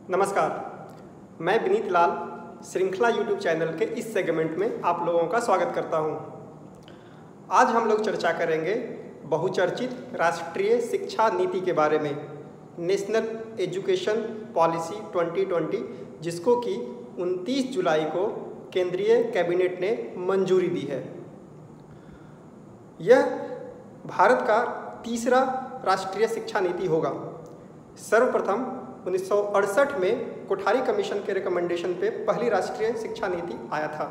नमस्कार, मैं विनीत लाल श्रृंखला यूट्यूब चैनल के इस सेगमेंट में आप लोगों का स्वागत करता हूं। आज हम लोग चर्चा करेंगे बहुचर्चित राष्ट्रीय शिक्षा नीति के बारे में, नेशनल एजुकेशन पॉलिसी 2020, जिसको कि 29 जुलाई को केंद्रीय कैबिनेट ने मंजूरी दी है। यह भारत का तीसरा राष्ट्रीय शिक्षा नीति होगा। सर्वप्रथम 1968 में कोठारी कमीशन के रिकमेंडेशन पे पहली राष्ट्रीय शिक्षा नीति आया था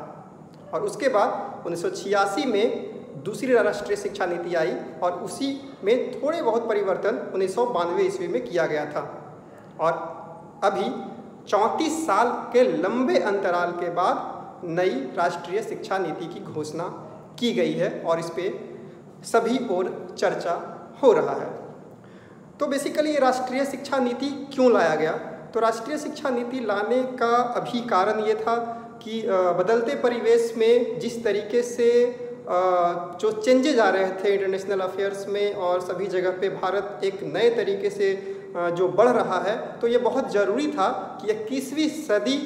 और उसके बाद 1986 में दूसरी राष्ट्रीय शिक्षा नीति आई और उसी में थोड़े बहुत परिवर्तन 1992 ईस्वी में किया गया था। और अभी 34 साल के लंबे अंतराल के बाद नई राष्ट्रीय शिक्षा नीति की घोषणा की गई है और इस पे सभी ओर चर्चा हो रहा है। तो बेसिकली ये राष्ट्रीय शिक्षा नीति क्यों लाया गया? तो राष्ट्रीय शिक्षा नीति लाने का अभी कारण ये था कि बदलते परिवेश में जिस तरीके से जो चेंजेज आ रहे थे इंटरनेशनल अफेयर्स में और सभी जगह पे भारत एक नए तरीके से जो बढ़ रहा है, तो ये बहुत ज़रूरी था कि 21वीं सदी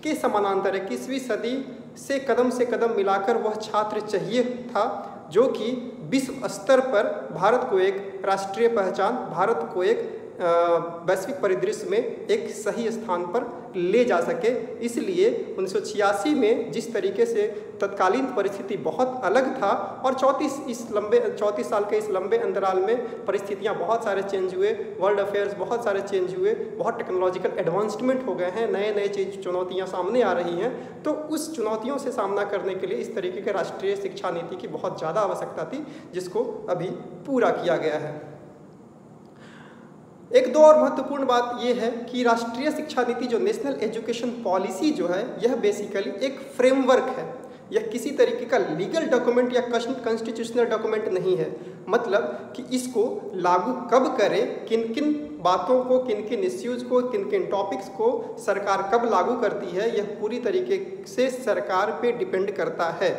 के समानांतर 21वीं सदी से कदम मिलाकर वह छात्र चाहिए था जो कि विश्व स्तर पर भारत को एक राष्ट्रीय पहचान, भारत को एक वैश्विक परिदृश्य में एक सही स्थान पर ले जा सके। इसलिए 1986 में जिस तरीके से तत्कालीन परिस्थिति बहुत अलग था और 34 साल के इस लंबे अंतराल में परिस्थितियां बहुत सारे चेंज हुए, वर्ल्ड अफेयर्स बहुत सारे चेंज हुए, बहुत टेक्नोलॉजिकल एडवांसमेंट हो गए हैं, नए चीज़ चुनौतियां सामने आ रही हैं। तो उस चुनौतियों से सामना करने के लिए इस तरीके के राष्ट्रीय शिक्षा नीति की बहुत ज़्यादा आवश्यकता थी, जिसको अभी पूरा किया गया है। एक दो और महत्वपूर्ण बात यह है कि राष्ट्रीय शिक्षा नीति जो नेशनल एजुकेशन पॉलिसी जो है, यह बेसिकली एक फ्रेमवर्क है। यह किसी तरीके का लीगल डॉक्यूमेंट या कॉन्स्टिट्यूशनल डॉक्यूमेंट नहीं है। मतलब कि इसको लागू कब करें, किन किन बातों को, किन किन इश्यूज़ को, किन किन टॉपिक्स को सरकार कब लागू करती है, यह पूरी तरीके से सरकार पे डिपेंड करता है।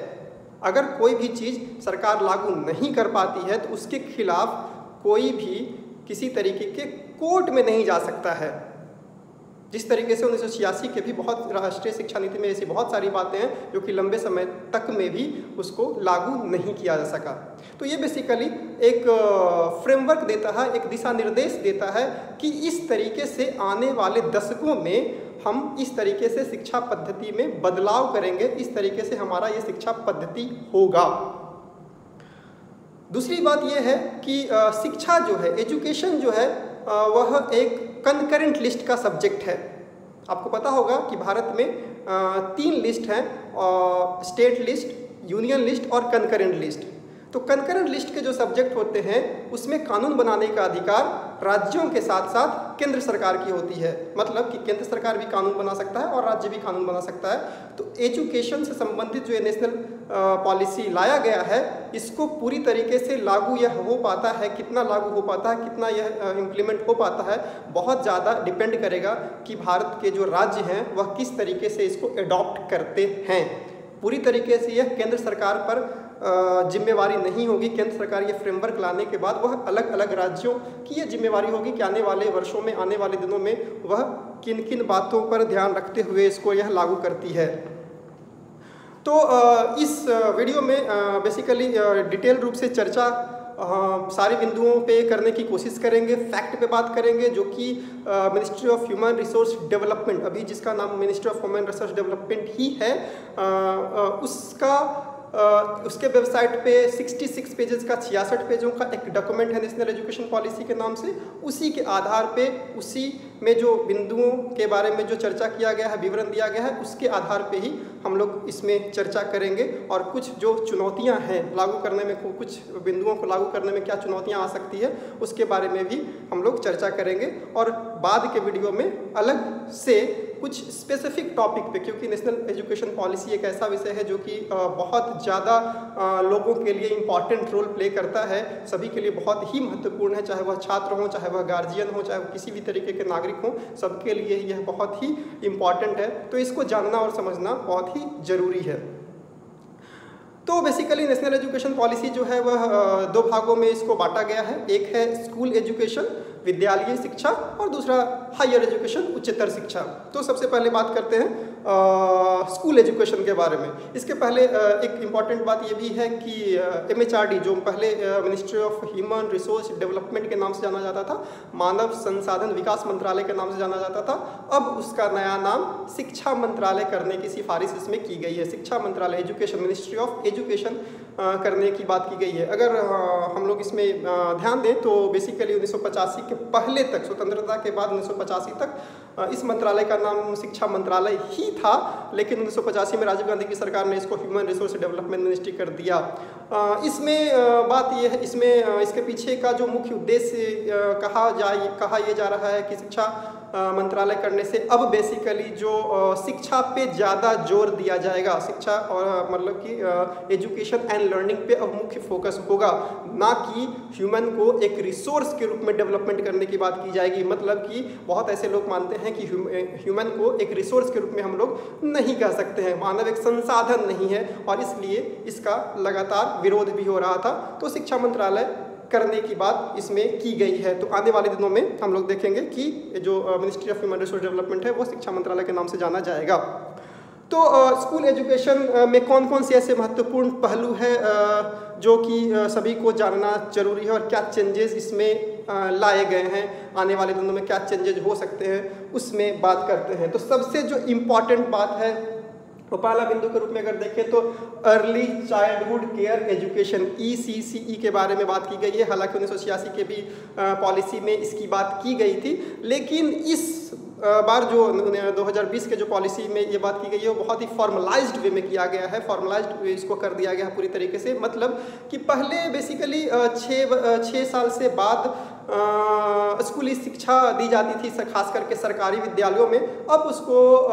अगर कोई भी चीज़ सरकार लागू नहीं कर पाती है तो उसके खिलाफ कोई भी किसी तरीके के कोर्ट में नहीं जा सकता है। जिस तरीके से 1986 के भी बहुत राष्ट्रीय शिक्षा नीति में ऐसी बहुत सारी बातें हैं जो कि लंबे समय तक में भी उसको लागू नहीं किया जा सका। तो ये बेसिकली एक फ्रेमवर्क देता है, एक दिशा निर्देश देता है कि इस तरीके से आने वाले दशकों में हम इस तरीके से शिक्षा पद्धति में बदलाव करेंगे, इस तरीके से हमारा ये शिक्षा पद्धति होगा। दूसरी बात यह है कि शिक्षा जो है, एजुकेशन जो है, वह एक कंकरेंट लिस्ट का सब्जेक्ट है। आपको पता होगा कि भारत में 3 लिस्ट हैं, स्टेट लिस्ट, यूनियन लिस्ट और कंकरेंट लिस्ट। तो कंकरेंट लिस्ट के जो सब्जेक्ट होते हैं उसमें कानून बनाने का अधिकार राज्यों के साथ साथ केंद्र सरकार की होती है। मतलब कि केंद्र सरकार भी कानून बना सकता है और राज्य भी कानून बना सकता है। तो एजुकेशन से संबंधित जो नेशनल पॉलिसी लाया गया है, इसको पूरी तरीके से लागू यह हो पाता है, कितना लागू हो पाता है, कितना यह इम्प्लीमेंट हो पाता है, बहुत ज़्यादा डिपेंड करेगा कि भारत के जो राज्य हैं वह किस तरीके से इसको एडॉप्ट करते हैं। पूरी तरीके से यह केंद्र सरकार पर जिम्मेवारी नहीं होगी। केंद्र सरकार ये फ्रेमवर्क लाने के बाद वह अलग अलग राज्यों की ये जिम्मेवारी होगी कि आने वाले वर्षों में, आने वाले दिनों में वह किन किन बातों पर ध्यान रखते हुए इसको यह लागू करती है। तो इस वीडियो में बेसिकली डिटेल रूप से चर्चा सारे बिंदुओं पे करने की कोशिश करेंगे, फैक्ट पे बात करेंगे, जो कि ministry of human resource development, अभी जिसका नाम ministry of human resource development ही है, उसके वेबसाइट पे 66 पेजेस का, 66 पेजों का एक डॉक्यूमेंट है नेशनल एजुकेशन पॉलिसी के नाम से। उसी के आधार पे, उसी में जो बिंदुओं के बारे में जो चर्चा किया गया है, विवरण दिया गया है, उसके आधार पे ही हम लोग इसमें चर्चा करेंगे। और कुछ जो चुनौतियां हैं लागू करने में, कुछ बिंदुओं को लागू करने में क्या चुनौतियां आ सकती है, उसके बारे में भी हम लोग चर्चा करेंगे। और बाद के वीडियो में अलग से कुछ स्पेसिफिक टॉपिक पे, क्योंकि नेशनल एजुकेशन पॉलिसी एक ऐसा विषय है जो कि बहुत ज़्यादा लोगों के लिए इम्पॉर्टेंट रोल प्ले करता है, सभी के लिए बहुत ही महत्वपूर्ण है, चाहे वह छात्र हो, चाहे वह गार्जियन हो, चाहे वह किसी भी तरीके के नागरिक हो, सबके लिए यह बहुत ही इम्पॉर्टेंट है। तो इसको जानना और समझना बहुत ही ज़रूरी है। तो बेसिकली नेशनल एजुकेशन पॉलिसी जो है वह 2 भागों में इसको बांटा गया है। एक है स्कूल एजुकेशन विद्यालयी शिक्षा और दूसरा हायर एजुकेशन उच्चतर शिक्षा। तो सबसे पहले बात करते हैं स्कूल एजुकेशन के बारे में। इसके पहले एक इम्पॉर्टेंट बात ये भी है कि MHRD जो पहले ministry of human resource development के नाम से जाना जाता था, मानव संसाधन विकास मंत्रालय के नाम से जाना जाता था, अब उसका नया नाम शिक्षा मंत्रालय करने की सिफारिश इसमें की गई है। शिक्षा मंत्रालय, एजुकेशन, मिनिस्ट्री ऑफ एजुकेशन करने की बात की गई है। अगर हम लोग इसमें ध्यान दें तो बेसिकली 1985 के पहले तक, स्वतंत्रता के बाद 1985 तक इस मंत्रालय का नाम शिक्षा मंत्रालय ही था, लेकिन 1985 में राजीव गांधी की सरकार ने इसको ह्यूमन रिसोर्स डेवलपमेंट मिनिस्ट्री कर दिया। इसमें बात यह है, इसमें इसके पीछे का जो मुख्य उद्देश्य कहा यह जा रहा है कि शिक्षा मंत्रालय करने से अब बेसिकली जो शिक्षा पे ज़्यादा जोर दिया जाएगा, शिक्षा और मतलब कि एजुकेशन एंड लर्निंग पे अब मुख्य फोकस होगा, ना कि ह्यूमन को एक रिसोर्स के रूप में डेवलपमेंट करने की बात की जाएगी। मतलब कि बहुत ऐसे लोग मानते हैं कि ह्यूमन को एक रिसोर्स के रूप में हम लोग नहीं कह सकते हैं, मानव एक संसाधन नहीं है, और इसलिए इसका लगातार विरोध भी हो रहा था। तो शिक्षा मंत्रालय करने की बात इसमें की गई है। तो आने वाले दिनों में हम लोग देखेंगे कि जो ministry of human resource development है वो शिक्षा मंत्रालय के नाम से जाना जाएगा। तो स्कूल एजुकेशन में कौन कौन से ऐसे महत्वपूर्ण पहलू है जो कि सभी को जानना जरूरी है, और क्या चेंजेस इसमें लाए गए हैं, आने वाले दिनों में क्या चेंजेस हो सकते हैं, उसमें बात करते हैं। तो सबसे जो इम्पॉर्टेंट बात है तो पहला बिंदु के रूप में अगर देखें तो early childhood care education ECCE के बारे में बात की गई है। हालांकि 1986 के भी पॉलिसी में इसकी बात की गई थी, लेकिन इस बार जो 2020 के जो पॉलिसी में ये बात की गई है वो बहुत ही फॉर्मलाइज्ड वे में किया गया है। फॉर्मलाइज्ड वे इसको कर दिया गया है पूरी तरीके से। मतलब कि पहले बेसिकली 6 साल से बाद स्कूली शिक्षा दी जाती थी, खास करके सरकारी विद्यालयों में। अब उसको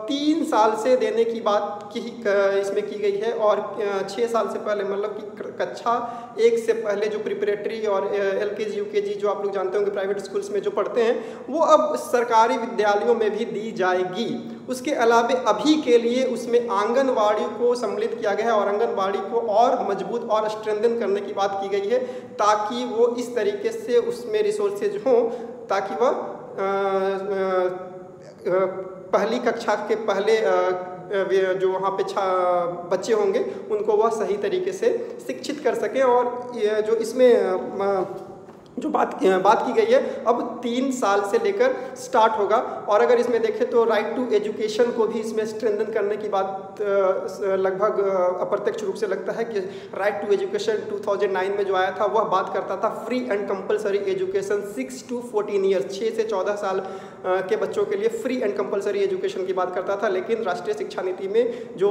3 साल से देने की बात इसमें की गई है, और 6 साल से पहले मतलब कि कक्षा 1 से पहले जो प्रिपरेटरी और LKG UKG जो आप लोग जानते होंगे प्राइवेट स्कूल्स में जो पढ़ते हैं, वो अब सरकारी विद्यालयों में भी दी जाएगी। उसके अलावा अभी के लिए उसमें आंगनवाड़ी को सम्मिलित किया गया है, और आंगनवाड़ी को और मजबूत और स्ट्रेंथन करने की बात की गई है, ताकि वो इस तरीके से उसमें रिसोर्सेज हों, ताकि वह पहली कक्षा के पहले जो वहाँ पे बच्चे होंगे उनको वह सही तरीके से शिक्षित कर सकें। और ये जो इसमें जो बात की गई है अब 3 साल से लेकर स्टार्ट होगा। और अगर इसमें देखें तो राइट टू एजुकेशन को भी इसमें स्ट्रेंथन करने की बात लगभग अप्रत्यक्ष रूप से लगता है कि राइट टू एजुकेशन 2009 में जो आया था वह बात करता था free and compulsory education 6 to 14 years, 6 से 14 साल के बच्चों के लिए फ्री एंड कंपलसरी एजुकेशन की बात करता था। लेकिन राष्ट्रीय शिक्षा नीति में जो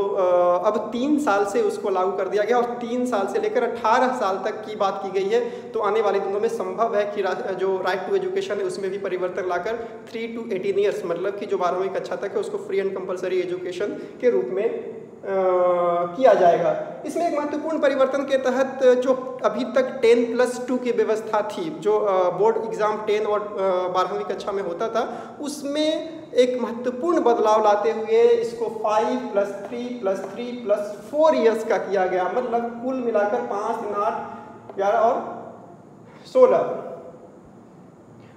अब 3 साल से उसको लागू कर दिया गया, और 3 साल से लेकर 18 साल तक की बात की गई है। तो आने वाले दिनों में संभव है कि जो राइट टू एजुकेशन है उसमें भी परिवर्तन लाकर 3 to 18 ईयर्स, मतलब कि जो 12वीं कक्षा तक है उसको फ्री एंड कंपलसरी एजुकेशन के रूप में किया जाएगा। इसमें एक महत्वपूर्ण परिवर्तन के तहत जो अभी तक 10+2 की व्यवस्था थी, जो बोर्ड एग्जाम 10 और 12वीं कक्षा में होता था, उसमें एक महत्वपूर्ण बदलाव लाते हुए इसको 5+3+3+4 ईयर्स का किया गया। मतलब कुल मिलाकर 5, 3, 8, 11 और 16,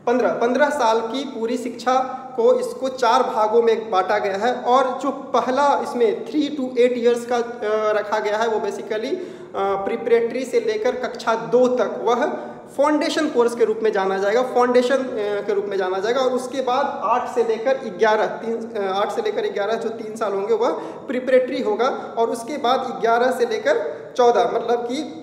15 साल की पूरी शिक्षा को इसको 4 भागों में बांटा गया है। और जो पहला इसमें 3 to 8 ईयर्स का रखा गया है वो बेसिकली प्रिपरेटरी से लेकर कक्षा 2 तक वह फाउंडेशन कोर्स के रूप में जाना जाएगा, फाउंडेशन के रूप में जाना जाएगा। और उसके बाद 8 से लेकर 11 जो 3 साल होंगे वह प्रिपरेटरी होगा। और उसके बाद 11 से लेकर 14 मतलब कि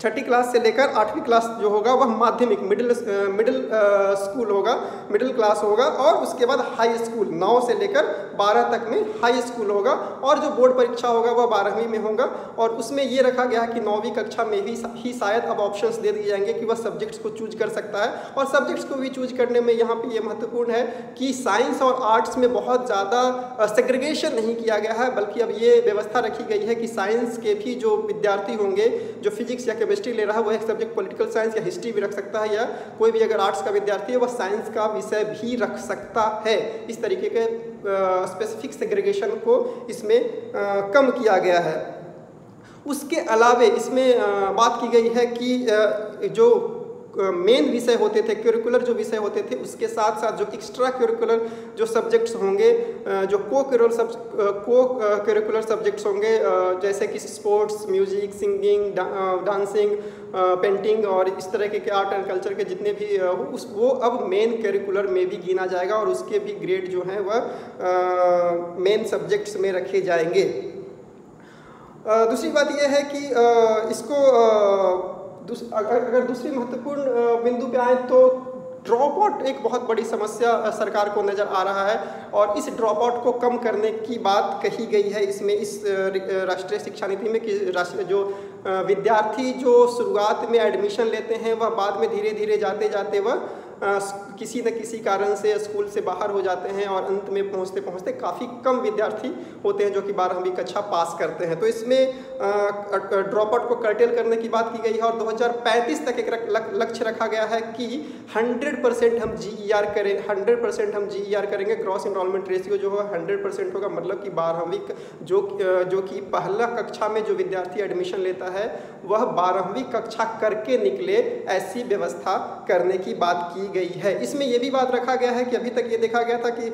छठी क्लास से लेकर 8वीं क्लास जो होगा वह माध्यमिक मिडिल स्कूल होगा, मिडिल क्लास होगा। और उसके बाद हाई स्कूल 9 से लेकर 12 तक में हाई स्कूल होगा। और जो बोर्ड परीक्षा होगा वह 12वीं में होगा। और उसमें ये रखा गया कि 9वीं कक्षा में ही शायद अब ऑप्शंस दे दिए जाएंगे कि वह सब्जेक्ट्स को चूज कर सकता है। और सब्जेक्ट्स को भी चूज करने में यहाँ पे ये महत्वपूर्ण है कि साइंस और आर्ट्स में बहुत ज़्यादा सेग्रीगेशन नहीं किया गया है, बल्कि अब ये व्यवस्था रखी गई है कि साइंस के भी जो विद्यार्थी होंगे, जो फिजिक्स या केमिस्ट्री ले रहा है वह एक सब्जेक्ट पॉलिटिकल साइंस या हिस्ट्री भी रख सकता है, या कोई भी अगर आर्ट्स का विद्यार्थी है वह साइंस का विषय भी रख सकता है। इस तरीके के स्पेसिफिक सेग्रीगेशन को इसमें कम किया गया है। उसके अलावे इसमें बात की गई है कि जो मेन विषय होते थे, करिकुलर जो विषय होते थे, उसके साथ साथ जो एक्स्ट्रा करिकुलर जो सब्जेक्ट्स होंगे, जो को करिकुलर सब्जेक्ट्स होंगे, जैसे कि sports, music, singing, dancing, painting और इस तरह के आर्ट एंड कल्चर के जितने भी वो अब मेन करिकुलर में भी गिना जाएगा और उसके भी ग्रेड जो हैं वह मेन सब्जेक्ट्स में रखे जाएंगे। दूसरी बात यह है कि इसको अगर दूसरी महत्वपूर्ण बिंदु पे आए तो ड्रॉप आउट एक बहुत बड़ी समस्या सरकार को नज़र आ रहा है और इस ड्रॉप आउट को कम करने की बात कही गई है इसमें, इस राष्ट्रीय शिक्षा नीति में कि जो विद्यार्थी जो शुरुआत में एडमिशन लेते हैं वह बाद में धीरे धीरे जाते जाते वह किसी न किसी कारण से स्कूल से बाहर हो जाते हैं और अंत में पहुंचते पहुंचते काफ़ी कम विद्यार्थी होते हैं जो कि 12वीं कक्षा पास करते हैं। तो इसमें ड्रॉप आउट को कर्टेल करने की बात की गई है और 2035 तक एक लक्ष्य रखा गया है कि 100% हम GER करें, 100% हम GER करेंगे। ग्रॉस इनरोलमेंट रेशियो जो है 100% होगा, मतलब कि 12वीं जो कि पहला कक्षा में जो विद्यार्थी एडमिशन लेता है वह 12वीं कक्षा करके निकले, ऐसी व्यवस्था करने की बात की गई है। इसमें यह भी बात रखा गया है कि अभी तक ये देखा गया था कि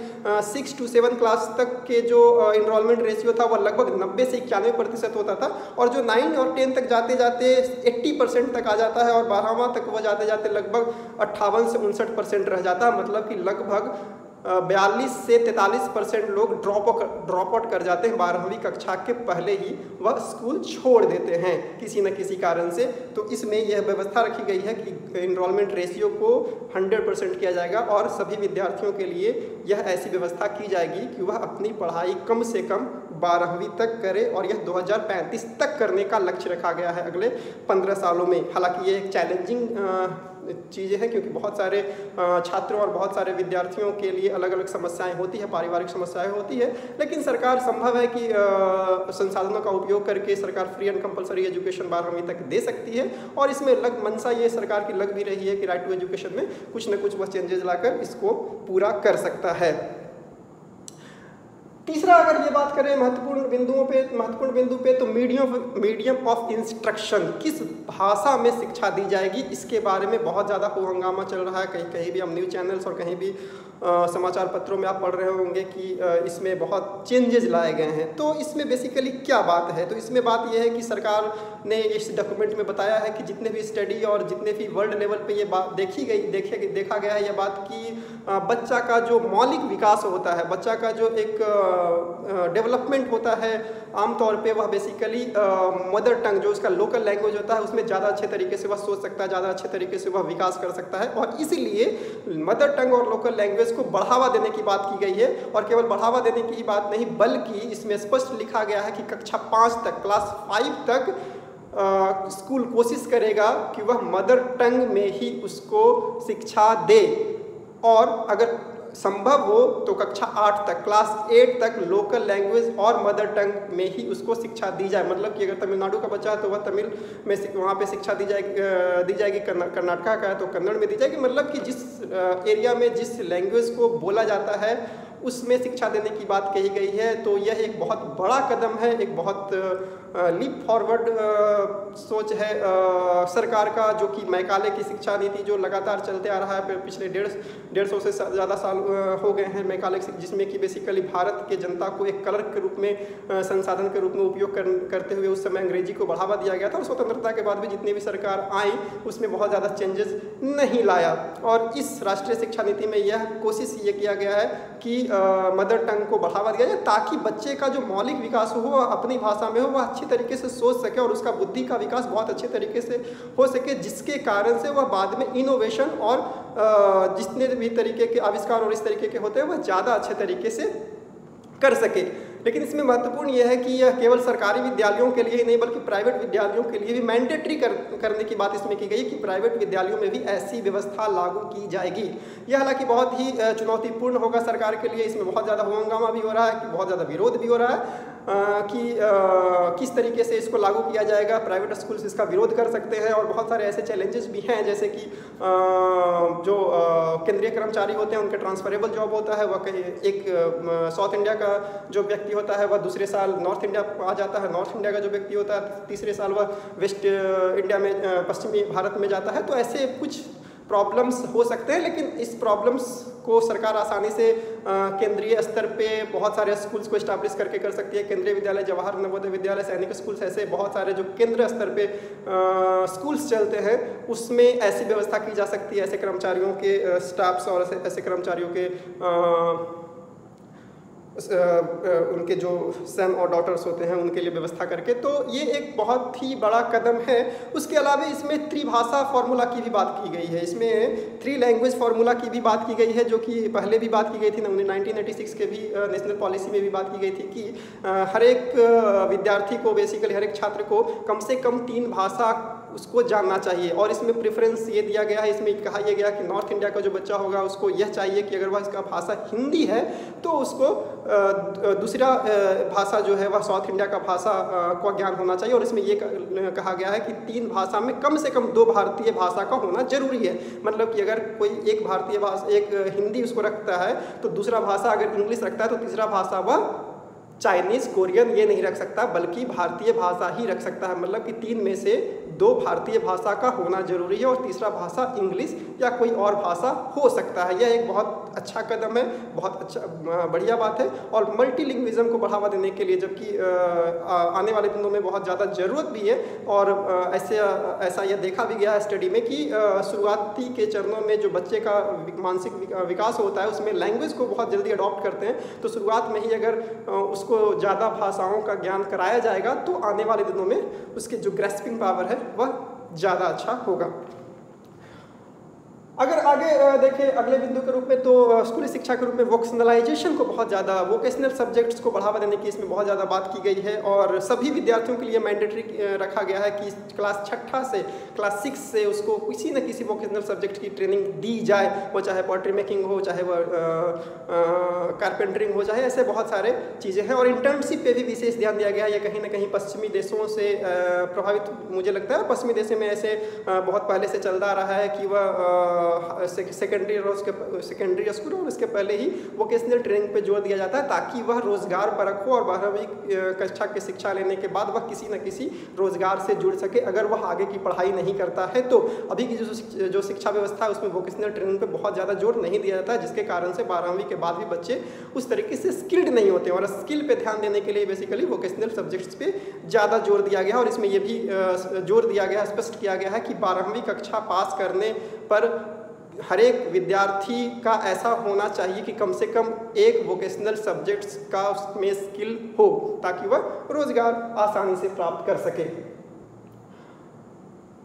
6 to 7 क्लास तक के जो इनरोलमेंट रेशियो था वह लगभग 90 से 91% होता था और जो 9 और 10 तक जाते जाते 80% तक आ जाता है और 12वां तक वह जाते जाते लगभग 58 से 59% रह जाता है, मतलब कि लगभग 42 से 43% लोग ड्रॉप आउट कर जाते हैं 12वीं कक्षा के पहले ही, वह स्कूल छोड़ देते हैं किसी न किसी कारण से। तो इसमें यह व्यवस्था रखी गई है कि इनरोलमेंट रेशियो को 100% किया जाएगा और सभी विद्यार्थियों के लिए यह ऐसी व्यवस्था की जाएगी कि वह अपनी पढ़ाई कम से कम 12वीं तक करे और यह 2035 तक करने का लक्ष्य रखा गया है अगले 15 सालों में। हालांकि ये एक चैलेंजिंग चीज़ें हैं क्योंकि बहुत सारे छात्रों और बहुत सारे विद्यार्थियों के लिए अलग अलग समस्याएं होती है, पारिवारिक समस्याएं होती है, लेकिन सरकार संभव है कि संसाधनों का उपयोग करके सरकार फ्री एंड कंपलसरी एजुकेशन 12वीं तक दे सकती है और इसमें मंशा ये सरकार की लग भी रही है कि राइट टू एजुकेशन में कुछ न कुछ वह चेंजेस लाकर इसको पूरा कर सकता है। तीसरा, अगर ये बात करें महत्वपूर्ण बिंदु पे तो मीडियम ऑफ इंस्ट्रक्शन, किस भाषा में शिक्षा दी जाएगी, इसके बारे में बहुत ज़्यादा हो हंगामा चल रहा है। कहीं भी हम न्यूज़ चैनल्स और कहीं भी समाचार पत्रों में आप पढ़ रहे होंगे कि इसमें बहुत चेंजेस लाए गए हैं। तो इसमें बेसिकली क्या बात है, तो इसमें बात यह है कि सरकार ने इस डॉक्यूमेंट में बताया है कि जितने भी स्टडी और जितने भी वर्ल्ड लेवल पे ये बात देखा गया है, यह बात कि बच्चा का जो मौलिक विकास होता है, बच्चा का जो एक डेवलपमेंट होता है, आमतौर पे वह बेसिकली मदर टंग जो उसका लोकल लैंग्वेज होता है उसमें ज़्यादा अच्छे तरीके से वह सोच सकता है, ज़्यादा अच्छे तरीके से वह विकास कर सकता है और इसलिए मदर टंग और लोकल लैंग्वेज को बढ़ावा देने की बात की गई है। और केवल बढ़ावा देने की बात नहीं बल्कि इसमें स्पष्ट लिखा गया है कि कक्षा 5 तक, क्लास 5 तक स्कूल कोशिश करेगा कि वह मदर टंग में ही उसको शिक्षा दे और अगर संभव हो तो कक्षा 8 तक, क्लास 8 तक लोकल लैंग्वेज और मदर टंग में ही उसको शिक्षा दी जाए। मतलब कि अगर तमिलनाडु का बच्चा है तो वह तमिल में वहाँ पे शिक्षा दी जाएगी, कर्नाटका का है तो कन्नड़ में दी जाएगी। मतलब कि जिस एरिया में जिस लैंग्वेज को बोला जाता है उसमें शिक्षा देने की बात कही गई है। तो यह एक बहुत बड़ा कदम है, एक बहुत लीप फॉरवर्ड सोच है सरकार का, जो कि मैकाले की शिक्षा नीति जो लगातार चलते आ रहा है पिछले 150 से ज़्यादा साल हो गए हैं मैकाले, जिसमें कि बेसिकली भारत के जनता को एक क्लर्क के रूप में, संसाधन के रूप में उपयोग करते हुए उस समय अंग्रेजी को बढ़ावा दिया गया था और स्वतंत्रता के बाद भी जितनी भी सरकार आई उसमें बहुत ज़्यादा चेंजेस नहीं लाया। और इस राष्ट्रीय शिक्षा नीति में यह कोशिश ये किया गया है कि मदर टंग को बढ़ावा दिया जाए ताकि बच्चे का जो मौलिक विकास हो वह अपनी भाषा में हो, वह अच्छी तरीके से सोच सके और उसका बुद्धि का विकास बहुत अच्छे तरीके से हो सके, जिसके कारण से वह बाद में इनोवेशन और जितने भी तरीके के आविष्कार और इस तरीके के होते हैं वह ज़्यादा अच्छे तरीके से कर सके। लेकिन इसमें महत्वपूर्ण यह है कि यह केवल सरकारी विद्यालयों के लिए ही नहीं बल्कि प्राइवेट विद्यालयों के लिए भी मैंडेटरी करने की बात इसमें की गई कि प्राइवेट विद्यालयों में भी ऐसी व्यवस्था लागू की जाएगी। यह हालांकि बहुत ही चुनौतीपूर्ण होगा सरकार के लिए, इसमें बहुत ज़्यादा हंगामा भी हो रहा है, कि बहुत ज़्यादा विरोध भी हो रहा है कि किस तरीके से इसको लागू किया जाएगा। प्राइवेट स्कूल्स इसका विरोध कर सकते हैं और बहुत सारे ऐसे चैलेंजेस भी हैं, जैसे कि जो केंद्रीय कर्मचारी होते हैं उनके ट्रांसफरेबल जॉब होता है, वह कहीं एक साउथ इंडिया का जो व्यक्ति व्यक्ति होता है वह दूसरे साल नॉर्थ इंडिया आ जाता है, नॉर्थ इंडिया का जो व्यक्ति होता है तीसरे साल वह वेस्ट इंडिया में पश्चिमी भारत में जाता है। तो ऐसे कुछ प्रॉब्लम्स हो सकते हैं, लेकिन इस प्रॉब्लम्स को सरकार आसानी से केंद्रीय स्तर पे बहुत सारे स्कूल्स को इस्टेब्लिश करके कर सकती है। केंद्रीय विद्यालय, जवाहर नवोदय विद्यालय, सैनिक स्कूल्स, ऐसे बहुत सारे जो केंद्र स्तर पे स्कूल्स चलते हैं उसमें ऐसी व्यवस्था की जा सकती है, ऐसे कर्मचारियों के स्टाफ्स और ऐसे कर्मचारियों के उनके जो सन और डॉटर्स होते हैं उनके लिए व्यवस्था करके। तो ये एक बहुत ही बड़ा कदम है। उसके अलावा इसमें त्रिभाषा फार्मूला की भी बात की गई है, इसमें 3 लैंग्वेज फार्मूला की भी बात की गई है, जो कि पहले भी बात की गई थी 1986 के भी नेशनल पॉलिसी में भी बात की गई थी कि हर एक विद्यार्थी को, बेसिकली हर एक छात्र को कम से कम 3 भाषा उसको जानना चाहिए। और इसमें प्रेफरेंस ये दिया गया है, इसमें कहा यह गया कि नॉर्थ इंडिया का जो बच्चा होगा उसको यह चाहिए कि अगर वह इसका भाषा हिंदी है तो उसको दूसरा भाषा जो है वह साउथ इंडिया का भाषा का ज्ञान होना चाहिए। और इसमें ये कहा गया है कि 3 भाषा में कम से कम 2 भारतीय भाषा का होना जरूरी है। मतलब कि अगर कोई एक भारतीय भाषा, एक हिंदी उसको रखता है तो दूसरा भाषा अगर इंग्लिश रखता है तो तीसरा भाषा वह चाइनीज़, कोरियन ये नहीं रख सकता, बल्कि भारतीय भाषा ही रख सकता है। मतलब कि 3 में से 2 भारतीय भाषा का होना जरूरी है और तीसरा भाषा इंग्लिश या कोई और भाषा हो सकता है। यह एक बहुत अच्छा कदम है, बहुत अच्छा बढ़िया बात है। और मल्टीलिंग्विज्म को बढ़ावा देने के लिए, जबकि आने वाले दिनों में बहुत ज़्यादा ज़रूरत भी है, और ऐसा यह देखा भी गया है स्टडी में कि शुरुआती के चरणों में जो बच्चे का मानसिक विकास होता है उसमें लैंग्वेज को बहुत जल्दी अडॉप्ट करते हैं। तो शुरुआत में ही अगर उसको ज़्यादा भाषाओं का ज्ञान कराया जाएगा तो आने वाले दिनों में उसके जो ग्रेस्पिंग पावर है वह ज़्यादा अच्छा होगा। अगर आगे देखें अगले बिंदु के रूप में, तो स्कूली शिक्षा के रूप में वोकेशनलाइजेशन को बहुत ज़्यादा, वोकेशनल सब्जेक्ट्स को बढ़ावा देने की इसमें बहुत ज़्यादा बात की गई है। और सभी विद्यार्थियों के लिए मैंडेटरी रखा गया है कि क्लास 6 से क्लास 6 से उसको किसी न किसी वोकेशनल सब्जेक्ट की ट्रेनिंग दी जाए, वो चाहे पॉटरी मेकिंग हो, चाहे वह कारपेंटरिंग हो, चाहे ऐसे बहुत सारे चीज़ें हैं। और इंटर्नशिप पे भी विशेष ध्यान दिया गया है। ये कहीं ना कहीं पश्चिमी देशों से प्रभावित मुझे लगता है। पश्चिमी देशों में ऐसे बहुत पहले से चलता रहा है कि वह सेकेंडरी और उसके सेकेंडरी स्कूल और उसके पहले ही वोकेशनल ट्रेनिंग पे जोर दिया जाता है ताकि वह रोजगार परख हो और 12वीं कक्षा की शिक्षा लेने के बाद वह किसी न किसी रोजगार से जुड़ सके अगर वह आगे की पढ़ाई नहीं करता है। तो अभी की जो शिक्षा व्यवस्था है उसमें वोकेशनल ट्रेनिंग पे बहुत ज़्यादा जोर नहीं दिया जाता है, जिसके कारण से 12वीं के बाद भी बच्चे उस तरीके से स्किल्ड नहीं होते। और स्किल पे ध्यान देने के लिए बेसिकली वोकेशनल सब्जेक्ट्स पे ज़्यादा जोर दिया गया। और इसमें यह भी जोर दिया गया, स्पष्ट किया गया है कि 12वीं कक्षा पास करने पर हर एक विद्यार्थी का ऐसा होना चाहिए कि कम से कम एक वोकेशनल सब्जेक्ट्स का उसमें स्किल हो ताकि वह रोजगार आसानी से प्राप्त कर सके।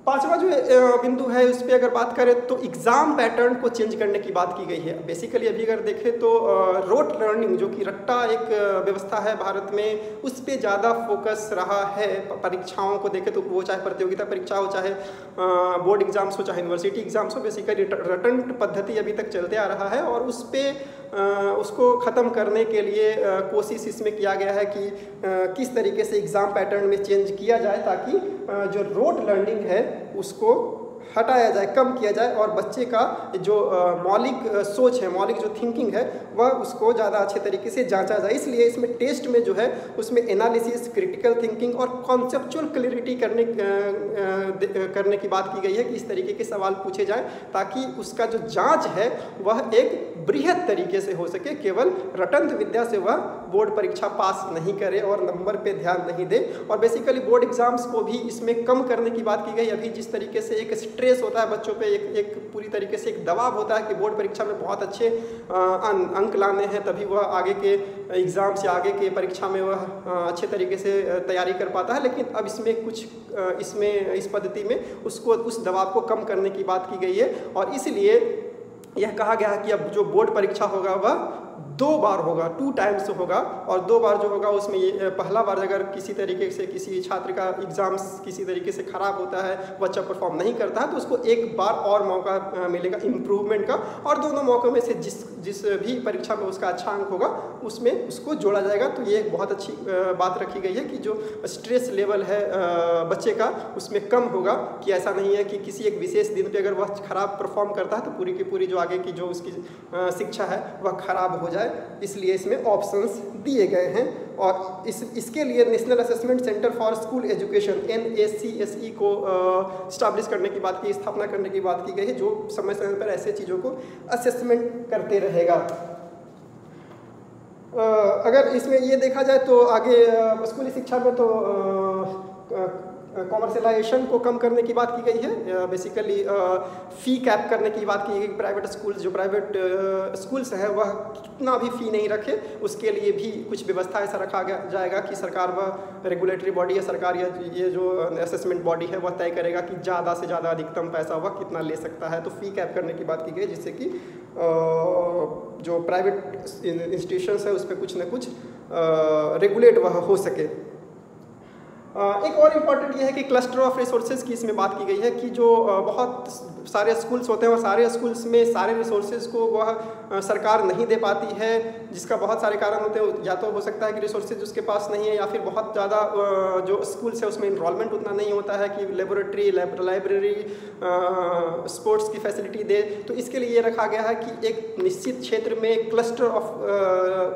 5वां जो बिंदु है उस पर अगर बात करें तो एग्ज़ाम पैटर्न को चेंज करने की बात की गई है। बेसिकली अभी अगर देखें तो रोट लर्निंग जो कि रट्टा एक व्यवस्था है भारत में, उस पर ज़्यादा फोकस रहा है। परीक्षाओं को देखें तो वो चाहे प्रतियोगिता परीक्षा हो, चाहे बोर्ड एग्जाम्स हो, चाहे यूनिवर्सिटी एग्जाम्स हो, बेसिकली रटन पद्धति अभी तक चलते आ रहा है। और उस पर उसको ख़त्म करने के लिए कोशिश इसमें किया गया है कि किस तरीके से एग्ज़ाम पैटर्न में चेंज किया जाए ताकि जो रोट लर्निंग है उसको हटाया जाए, कम किया जाए और बच्चे का जो मौलिक सोच है, मौलिक जो थिंकिंग है वह उसको ज़्यादा अच्छे तरीके से जांचा जाए। इसलिए इसमें टेस्ट में जो है उसमें एनालिसिस, क्रिटिकल थिंकिंग और कॉन्सेप्चुअल क्लैरिटी करने की बात की गई है कि इस तरीके के सवाल पूछे जाएं ताकि उसका जो जांच है वह एक बृहद तरीके से हो सके। केवल रटंत विद्या से वह बोर्ड परीक्षा पास नहीं करे और नंबर पे ध्यान नहीं दे। और बेसिकली बोर्ड एग्जाम्स को भी इसमें कम करने की बात की गई। अभी जिस तरीके से एक स्ट्रेस होता है बच्चों पे, एक पूरी तरीके से एक दबाव होता है कि बोर्ड परीक्षा में बहुत अच्छे अंक लाने हैं तभी वह आगे के एग्ज़ाम्स या आगे के परीक्षा में वह अच्छे तरीके से तैयारी कर पाता है। लेकिन अब इसमें इस पद्धति में उसको उस दबाव को कम करने की बात की गई है। और इसलिए यह कहा गया है कि अब जो बोर्ड परीक्षा होगा वह 2 बार होगा, 2 टाइम्स होगा। और 2 बार जो होगा उसमें ये पहला बार अगर किसी तरीके से किसी छात्र का एग्ज़ाम्स किसी तरीके से ख़राब होता है, वो अच्छा परफॉर्म नहीं करता है, तो उसको एक बार और मौका मिलेगा इम्प्रूवमेंट का। और दोनों मौक़ों में से जिस भी परीक्षा में उसका अच्छा अंक होगा उसमें उसको जोड़ा जाएगा। तो ये एक बहुत अच्छी बात रखी गई है कि जो स्ट्रेस लेवल है बच्चे का उसमें कम होगा, कि ऐसा नहीं है कि किसी एक विशेष दिन पर अगर वह ख़राब परफॉर्म करता है तो पूरी की पूरी जो आगे की जो उसकी शिक्षा है वह ख़राब हो जाए। जाए, इसलिए इसमें ऑप्शंस दिए गए हैं। और इसके लिए national assessment centre for school education NACSE को स्टैब्लिश करने की बात की, स्थापना करने की बात की गई है, जो समय समय पर ऐसे चीज़ों को असेसमेंट करते रहेगा। अगर इसमें ये देखा जाए तो आगे स्कूली शिक्षा में तो कॉमर्शलाइजेशन को कम करने की बात की गई है, बेसिकली फ़ी कैप करने की बात की गई। प्राइवेट स्कूल्स जो प्राइवेट स्कूल्स हैं वह कितना भी फ़ी नहीं रखे, उसके लिए भी कुछ व्यवस्था ऐसा रखा जाएगा कि सरकार वह रेगुलेटरी बॉडी या सरकार या ये जो असेसमेंट बॉडी है वह तय करेगा कि ज़्यादा से ज़्यादा अधिकतम पैसा वह कितना ले सकता है। तो फ़ी कैप करने की बात की गई, जिससे कि जो प्राइवेट इंस्टीट्यूशंस है उस पर कुछ न कुछ रेगुलेट वह हो सके। एक और इम्पॉर्टेंट ये है कि क्लस्टर ऑफ रिसोर्सेज की इसमें बात की गई है कि जो बहुत सारे स्कूल्स होते हैं और सारे स्कूल्स में सारे रिसोर्सेज को वह सरकार नहीं दे पाती है, जिसका बहुत सारे कारण होते हैं। या तो हो सकता है कि रिसोर्सेज उसके पास नहीं है, या फिर बहुत ज़्यादा जो स्कूल्स है उसमें इनरोलमेंट उतना नहीं होता है कि लेबोरेटरी, लाइब्रेरी, स्पोर्ट्स की फैसिलिटी दे। तो इसके लिए ये रखा गया है कि एक निश्चित क्षेत्र में क्लस्टर ऑफ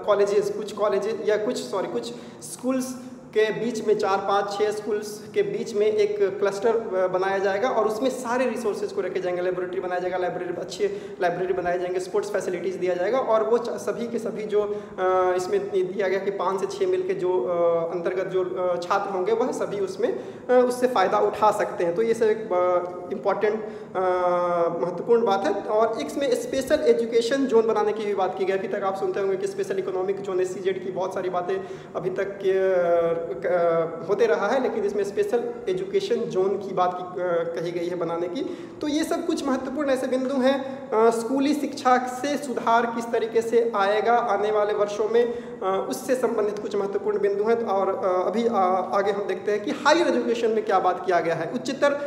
कॉलेजेस, कुछ स्कूल्स के बीच में 4, 5, 6 स्कूल्स के बीच में एक क्लस्टर बनाया जाएगा और उसमें सारे रिसोर्सेज को रखे जाएंगे। लाइब्रेरी बनाया जाएगा, अच्छे लाइब्रेरी बनाए जाएंगे, स्पोर्ट्स फैसिलिटीज़ दिया जाएगा, और वो सभी के सभी जो इसमें दिया गया कि 5 से 6 मिल के जो अंतर्गत जो छात्र होंगे वह सभी उसमें उससे फ़ायदा उठा सकते हैं। तो ये सब एक इम्पॉर्टेंट महत्वपूर्ण बात है। और इसमें स्पेशल एजुकेशन जोन बनाने की भी बात की गई। अभी तक आप सुनते होंगे कि स्पेशल इकोनॉमिक जोन SEZ की बहुत सारी बातें अभी तक होते रहा है, लेकिन इसमें स्पेशल एजुकेशन जोन की बात कही गई है बनाने की। तो ये सब कुछ महत्वपूर्ण ऐसे बिंदु हैं। स्कूली शिक्षा से सुधार किस तरीके से आएगा आने वाले वर्षों में, उससे संबंधित कुछ महत्वपूर्ण बिंदु हैं। और अभी आगे हम देखते हैं कि हायर एजुकेशन में क्या बात किया गया है। उच्चतर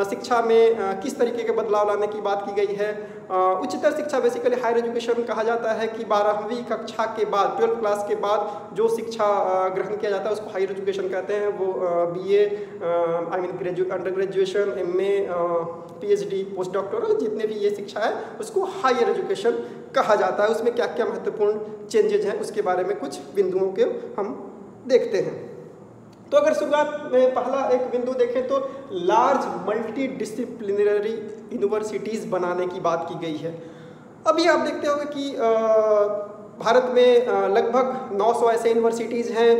शिक्षा में किस तरीके के बदलाव लाने की बात की गई है। उच्चतर शिक्षा बेसिकली हायर एजुकेशन कहा जाता है कि 12वीं कक्षा के बाद, 12th क्लास के बाद जो शिक्षा ग्रहण किया जाता है उसको हायर एजुकेशन कहते हैं। वो BA, under graduation, MA, PhD, post doctoral, जितने भी ये शिक्षा है उसको हायर एजुकेशन कहा जाता है। उसमें क्या क्या महत्वपूर्ण चेंजेज हैं उसके बारे में कुछ बिंदुओं के हम देखते हैं। तो अगर शुरुआत में पहला एक बिंदु देखें तो लार्ज मल्टी डिसिप्लिनरी यूनिवर्सिटीज़ बनाने की बात की गई है। अभी आप देखते होंगे कि भारत में लगभग 900 ऐसे यूनिवर्सिटीज़ हैं,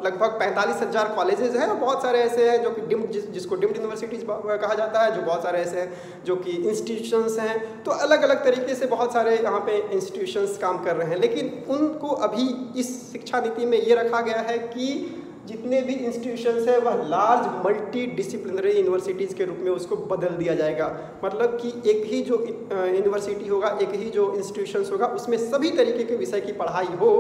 लगभग 45,000 कॉलेजेस हैं, और बहुत सारे ऐसे हैं जो कि जिसको डीम्ड यूनिवर्सिटीज़ कहा जाता है, जो बहुत सारे ऐसे हैं जो कि इंस्टीट्यूशंस हैं। तो अलग अलग तरीके से बहुत सारे यहाँ पे इंस्टीट्यूशंस काम कर रहे हैं, लेकिन उनको अभी इस शिक्षा नीति में ये रखा गया है कि जितने भी इंस्टीट्यूशंस हैं वह लार्ज मल्टी डिसिप्लिनरी यूनिवर्सिटीज़ के रूप में उसको बदल दिया जाएगा। मतलब कि एक ही जो यूनिवर्सिटी होगा, एक ही जो इंस्टीट्यूशंस होगा, उसमें सभी तरीके के विषय की पढ़ाई हो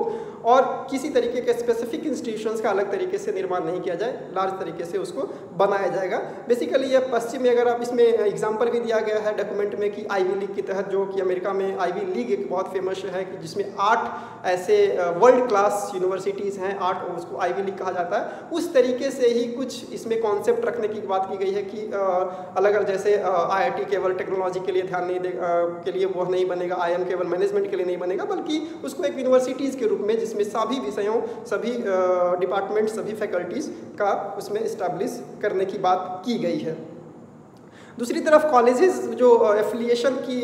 और किसी तरीके के स्पेसिफिक इंस्टीट्यूशंस का अलग तरीके से निर्माण नहीं किया जाए, लार्ज तरीके से उसको बनाया जाएगा। बेसिकली ये पश्चिम में, अगर आप इसमें एग्जाम्पल भी दिया गया है डॉक्यूमेंट में कि आईवी लीग के तहत, जो कि अमेरिका में आईवी लीग एक बहुत फेमस है कि जिसमें 8 ऐसे वर्ल्ड क्लास यूनिवर्सिटीज़ हैं, 8, उसको आईवी लीग कहा जाता है। उस तरीके से ही कुछ इसमें कॉन्सेप्ट रखने की बात की गई है कि अलग अलग, जैसे IIT केवल टेक्नोलॉजी के लिए ध्यान नहीं के लिए वह नहीं बनेगा, IIM केवल मैनेजमेंट के लिए नहीं बनेगा, बल्कि उसको एक यूनिवर्सिटीज़ के रूप में जिसमें सभी विषयों, सभी डिपार्टमेंट, सभी फैकल्टीज़ का उसमें इस्टेब्लिश करने की बात की गई है। दूसरी तरफ कॉलेजेस जो एफिलिएशन की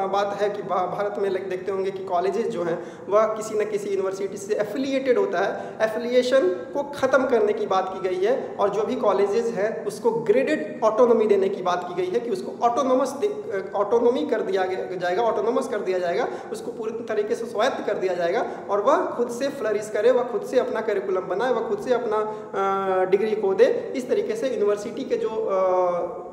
बात है कि भारत में देखते होंगे कि कॉलेजेस जो हैं वह किसी न किसी यूनिवर्सिटी से एफिलिएटेड होता है। एफिलिएशन को ख़त्म करने की बात की गई है और जो भी कॉलेजेस हैं उसको ग्रेडेड ऑटोनॉमी देने की बात की गई है कि उसको ऑटोनॉमी कर दिया जाएगा, ऑटोनोमस कर दिया जाएगा, उसको पूरी तरीके से स्वायत्त कर दिया जाएगा और वह खुद से फ्लरिश करे, वह खुद से अपना करिकुलम बनाए, वह खुद से अपना डिग्री को दे। इस तरीके से यूनिवर्सिटी के जो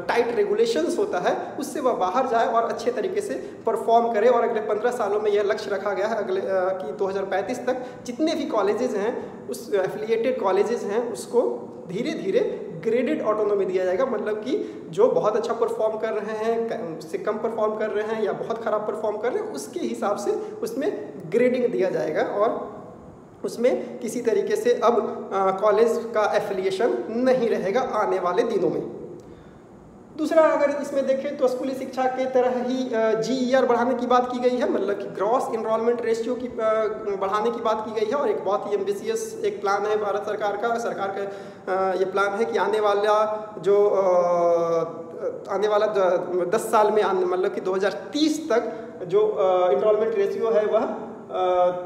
टाइट रेगुलेशंस होता है उससे वह बाहर जाए और अच्छे तरीके से परफॉर्म करे। और अगले 15 सालों में यह लक्ष्य रखा गया है कि 2035 तक जितने भी कॉलेजेस हैं, उस एफिलिएटेड कॉलेजेस हैं, उसको धीरे धीरे ग्रेडेड ऑटोनॉमी दिया जाएगा। मतलब कि जो बहुत अच्छा परफॉर्म कर रहे हैं, उससे कम परफॉर्म कर रहे हैं या बहुत ख़राब परफॉर्म कर रहे हैं, उसके हिसाब से उसमें ग्रेडिंग दिया जाएगा और उसमें किसी तरीके से अब कॉलेज का एफिलिएशन नहीं रहेगा आने वाले दिनों में। दूसरा अगर इसमें देखें तो स्कूली शिक्षा के तरह ही GER बढ़ाने की बात की गई है, मतलब कि ग्रॉस इनरोलमेंट रेशियो की बढ़ाने की बात की गई है। और एक बहुत ही एम्बिशियस एक प्लान है भारत सरकार का ये प्लान है कि आने वाला 10 साल में मतलब कि 2030 तक जो इनरोलमेंट रेशियो है वह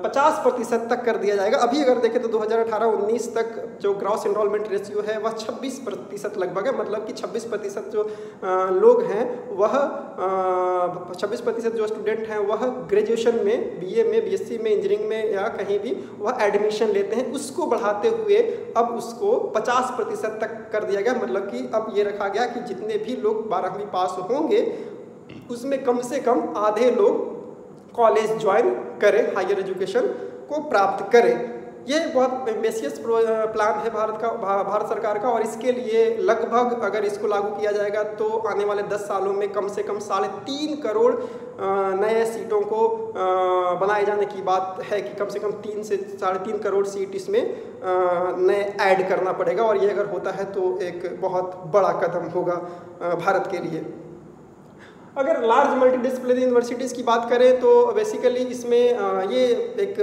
50% तक कर दिया जाएगा। अभी अगर देखें तो 2018-19 तक जो ग्रॉस इनरोलमेंट रेशियो है वह 26% लगभग है, मतलब कि 26% जो लोग हैं वह 26% जो स्टूडेंट हैं वह ग्रेजुएशन में, BA में, BSc में, इंजीनियरिंग में या कहीं भी वह एडमिशन लेते हैं। उसको बढ़ाते हुए अब उसको 50% तक कर दिया गया, मतलब कि अब ये रखा गया कि जितने भी लोग 12वीं पास होंगे उसमें कम से कम आधे लोग कॉलेज ज्वाइन करें, हायर एजुकेशन को प्राप्त करें। ये बहुत एम्बिशियस प्लान है भारत सरकार का। और इसके लिए लगभग अगर इसको लागू किया जाएगा तो आने वाले 10 सालों में कम से कम 3.5 करोड़ नए सीटों को बनाए जाने की बात है कि कम से कम 3 से 3.5 करोड़ सीट इसमें नए ऐड करना पड़ेगा। और ये अगर होता है तो एक बहुत बड़ा कदम होगा भारत के लिए। अगर लार्ज मल्टीडिसिप्लिनरी यूनिवर्सिटीज़ की बात करें तो बेसिकली इसमें ये एक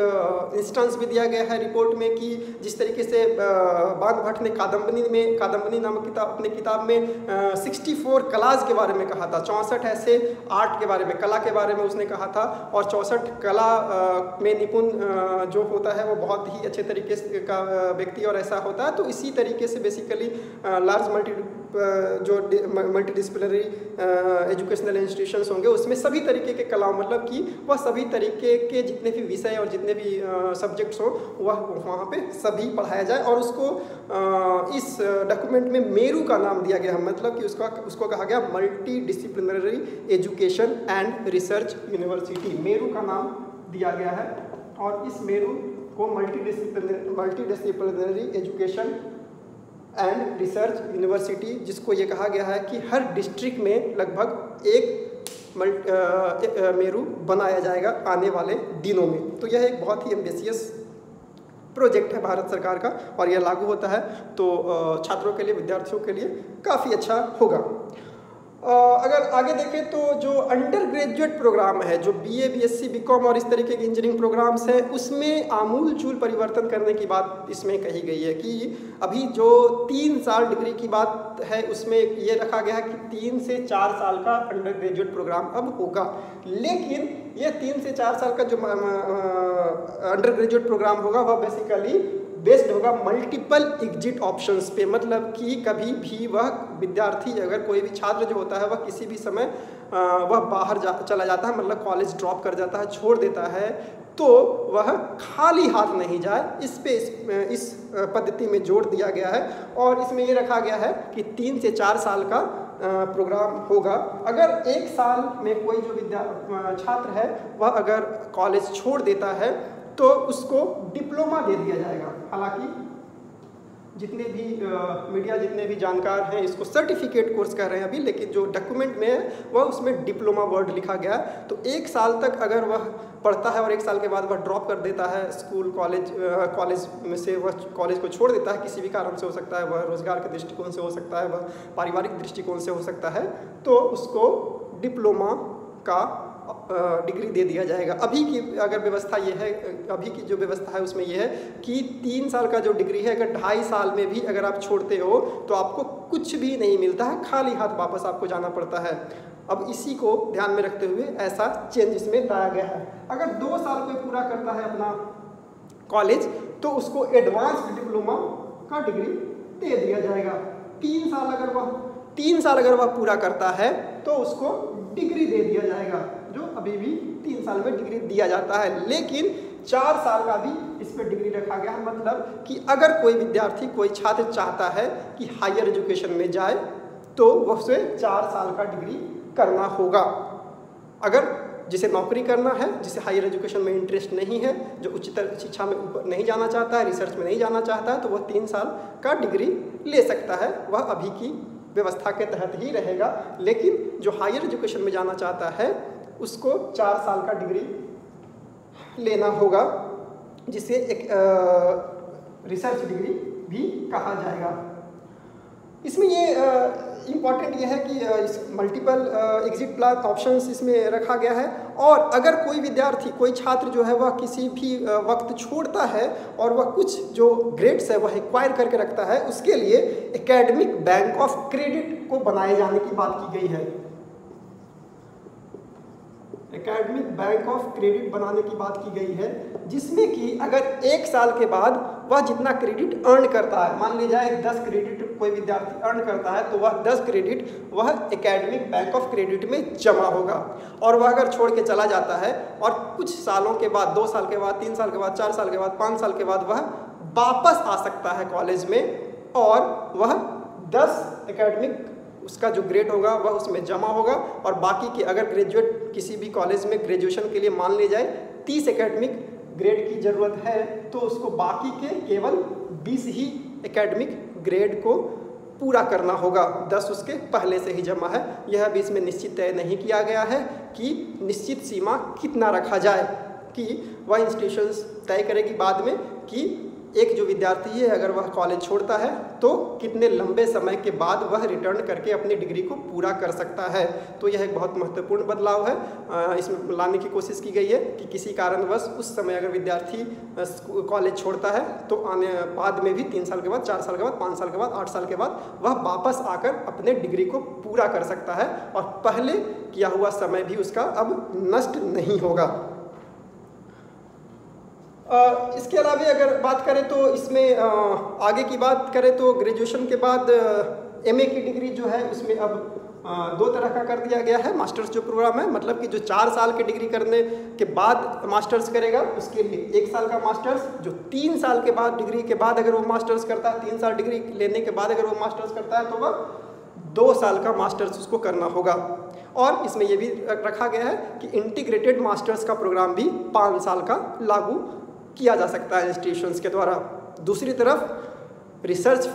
इंस्टेंस भी दिया गया है रिपोर्ट में कि जिस तरीके से बांध भट्ट ने कादम्बनी नामक अपने किताब में 64 कलाज के बारे में कहा था, 64 ऐसे आर्ट के बारे में, कला के बारे में उसने कहा था। और 64 कला में निपुण जो होता है वो बहुत ही अच्छे तरीके से का व्यक्ति और ऐसा होता है। तो इसी तरीके से basically large multidisciplinary educational institutions होंगे उसमें सभी तरीके के कलाओं, मतलब कि वह सभी तरीके के जितने भी विषय और जितने भी सब्जेक्ट्स हो वह वहाँ पे सभी पढ़ाया जाए। और उसको इस डॉक्यूमेंट में मेरू का नाम दिया गया है, मतलब कि उसको कहा गया multi disciplinary education and research university, Meru का नाम दिया गया है। और इस मेरू को multi disciplinary education and research university, जिसको ये कहा गया है कि हर डिस्ट्रिक्ट में लगभग एक मेरू बनाया जाएगा आने वाले दिनों में। तो यह एक बहुत ही एम्बिशियस प्रोजेक्ट है भारत सरकार का और यह लागू होता है तो छात्रों के लिए, विद्यार्थियों के लिए काफ़ी अच्छा होगा। अगर आगे देखें तो जो अंडर ग्रेजुएट प्रोग्राम है, जो BA, BSc, BCom और इस तरीके के इंजीनियरिंग प्रोग्राम्स हैं, उसमें आमूल चूल परिवर्तन करने की बात इसमें कही गई है कि अभी जो 3 साल डिग्री की बात है उसमें ये रखा गया है कि 3 से 4 साल का अंडर ग्रेजुएट प्रोग्राम अब होगा। लेकिन ये 3 से 4 साल का जो अंडर ग्रेजुएट प्रोग्राम होगा वह बेसिकली बेस्ड होगा मल्टीपल एग्जिट ऑप्शंस पे, मतलब कि कभी भी वह विद्यार्थी, अगर कोई भी छात्र जो होता है वह किसी भी समय वह बाहर चला जाता है, मतलब कॉलेज ड्रॉप कर जाता है, छोड़ देता है, तो वह खाली हाथ नहीं जाए, इस पद्धति में जोड़ दिया गया है। और इसमें ये रखा गया है कि 3 से 4 साल का प्रोग्राम होगा। अगर 1 साल में कोई जो छात्र है वह अगर कॉलेज छोड़ देता है तो उसको डिप्लोमा दे दिया जाएगा। हालांकि जितने भी मीडिया, जितने भी जानकार हैं इसको सर्टिफिकेट कोर्स कह रहे हैं अभी, लेकिन जो डॉक्यूमेंट में है वह उसमें डिप्लोमा वर्ड लिखा गया है। तो 1 साल तक अगर वह पढ़ता है और 1 साल के बाद वह ड्रॉप कर देता है स्कूल, कॉलेज में से वह कॉलेज को छोड़ देता है, किसी भी कारण से हो सकता है, वह रोजगार के दृष्टिकोण से हो सकता है, वह पारिवारिक दृष्टिकोण से हो सकता है, तो उसको डिप्लोमा का डिग्री दे दिया जाएगा। अभी की अगर व्यवस्था ये है, अभी की जो व्यवस्था है उसमें ये है कि 3 साल का जो डिग्री है अगर 2.5 साल में भी अगर आप छोड़ते हो तो आपको कुछ भी नहीं मिलता है, खाली हाथ वापस आपको जाना पड़ता है। अब इसी को ध्यान में रखते हुए ऐसा चेंज इसमें लाया गया है। अगर 2 साल कोई पूरा करता है अपना कॉलेज तो उसको एडवांस डिप्लोमा का डिग्री दे दिया जाएगा। 3 साल अगर वह पूरा करता है तो उसको डिग्री दे दिया जाएगा, जो अभी भी 3 साल में डिग्री दिया जाता है। लेकिन 4 साल का भी इस पर डिग्री रखा गया है, मतलब कि अगर कोई विद्यार्थी, कोई छात्र चाहता है कि हायर एजुकेशन में जाए तो वह उसे 4 साल का डिग्री करना होगा। अगर जिसे नौकरी करना है, जिसे हायर एजुकेशन में इंटरेस्ट नहीं है, जो उच्चतर शिक्षा में ऊपर नहीं जाना चाहता है, रिसर्च में नहीं जाना चाहता है, तो वह 3 साल का डिग्री ले सकता है। वह अभी की व्यवस्था के तहत ही रहेगा। लेकिन जो हायर एजुकेशन में जाना चाहता है उसको 4 साल का डिग्री लेना होगा, जिसे एक रिसर्च डिग्री भी कहा जाएगा। इसमें ये इम्पॉर्टेंट ये है कि इस मल्टीपल एग्जिट प्लान ऑप्शंस इसमें रखा गया है। और अगर कोई विद्यार्थी, कोई छात्र जो है वह किसी भी वक्त छोड़ता है और वह कुछ जो ग्रेड्स है वह एक्वायर करके रखता है, उसके लिए एकेडमिक बैंक ऑफ क्रेडिट को बनाए जाने की बात की गई है। एकेडमिक बैंक ऑफ क्रेडिट बनाने की बात की गई है, जिसमें कि अगर 1 साल के बाद वह जितना क्रेडिट अर्न करता है, मान लीजिए 10 क्रेडिट कोई विद्यार्थी अर्न करता है, तो वह 10 क्रेडिट वह एकेडमिक बैंक ऑफ क्रेडिट में जमा होगा। और वह अगर छोड़ के चला जाता है और कुछ सालों के बाद, 2 साल के बाद, 3 साल के बाद, 4 साल के बाद, 5 साल के बाद वह वापस आ सकता है कॉलेज में और वह 10 एकेडमिक उसका जो ग्रेड होगा वह उसमें जमा होगा। और बाकी के अगर ग्रेजुएट किसी भी कॉलेज में ग्रेजुएशन के लिए मान ले जाए 30 एकेडमिक ग्रेड की ज़रूरत है, तो उसको बाकी के केवल 20 ही एकेडमिक ग्रेड को पूरा करना होगा। 10 उसके पहले से ही जमा है। यह भी इसमें निश्चित तय नहीं किया गया है कि निश्चित सीमा कितना रखा जाए, कि वह इंस्टीट्यूशंस तय करेगी बाद में कि एक जो विद्यार्थी है अगर वह कॉलेज छोड़ता है तो कितने लंबे समय के बाद वह रिटर्न करके अपनी डिग्री को पूरा कर सकता है। तो यह एक बहुत महत्वपूर्ण बदलाव है। इसमें लाने की कोशिश की गई है कि किसी कारणवश उस समय अगर विद्यार्थी कॉलेज छोड़ता है तो आने बाद में भी 3 साल के बाद, 4 साल के बाद, 5 साल के बाद, 8 साल के बाद वह वापस आकर अपने डिग्री को पूरा कर सकता है और पहले किया हुआ समय भी उसका अब नष्ट नहीं होगा। इसके अलावा अगर बात करें तो इसमें आगे की बात करें तो ग्रेजुएशन के बाद एमए की डिग्री जो है उसमें अब 2 तरह का कर दिया गया है। मास्टर्स जो प्रोग्राम है, मतलब कि जो 4 साल की डिग्री करने के बाद मास्टर्स करेगा उसके लिए 1 साल का मास्टर्स, जो 3 साल के बाद डिग्री के बाद अगर वो मास्टर्स करता है, 3 साल डिग्री लेने के बाद अगर वो मास्टर्स करता है तो वह 2 साल का मास्टर्स उसको करना होगा। और इसमें यह भी रखा गया है कि इंटीग्रेटेड मास्टर्स का प्रोग्राम भी 5 साल का लागू किया जा सकता है इंस्टीट्यूशंस के द्वारा। दूसरी तरफ रिसर्च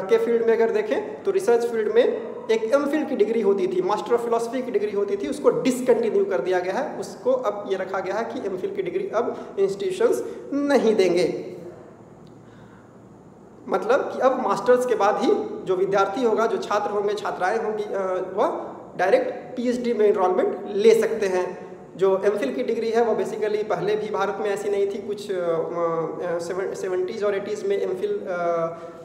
के फील्ड में अगर देखें तो रिसर्च फील्ड में एक एमफिल की डिग्री होती थी, मास्टर ऑफ फिलॉसफी की डिग्री होती थी, उसको डिसकंटिन्यू कर दिया गया है। उसको अब ये रखा गया है कि एमफिल की डिग्री अब इंस्टीट्यूशंस नहीं देंगे। मतलब कि अब मास्टर्स के बाद ही जो विद्यार्थी होगा, जो छात्र होंगे, छात्राएँ होंगी, वह डायरेक्ट पीएचडी में इनरोलमेंट ले सकते हैं। जो एमफिल की डिग्री है वो बेसिकली पहले भी भारत में ऐसी नहीं थी। कुछ 70s और 80s में एमफिल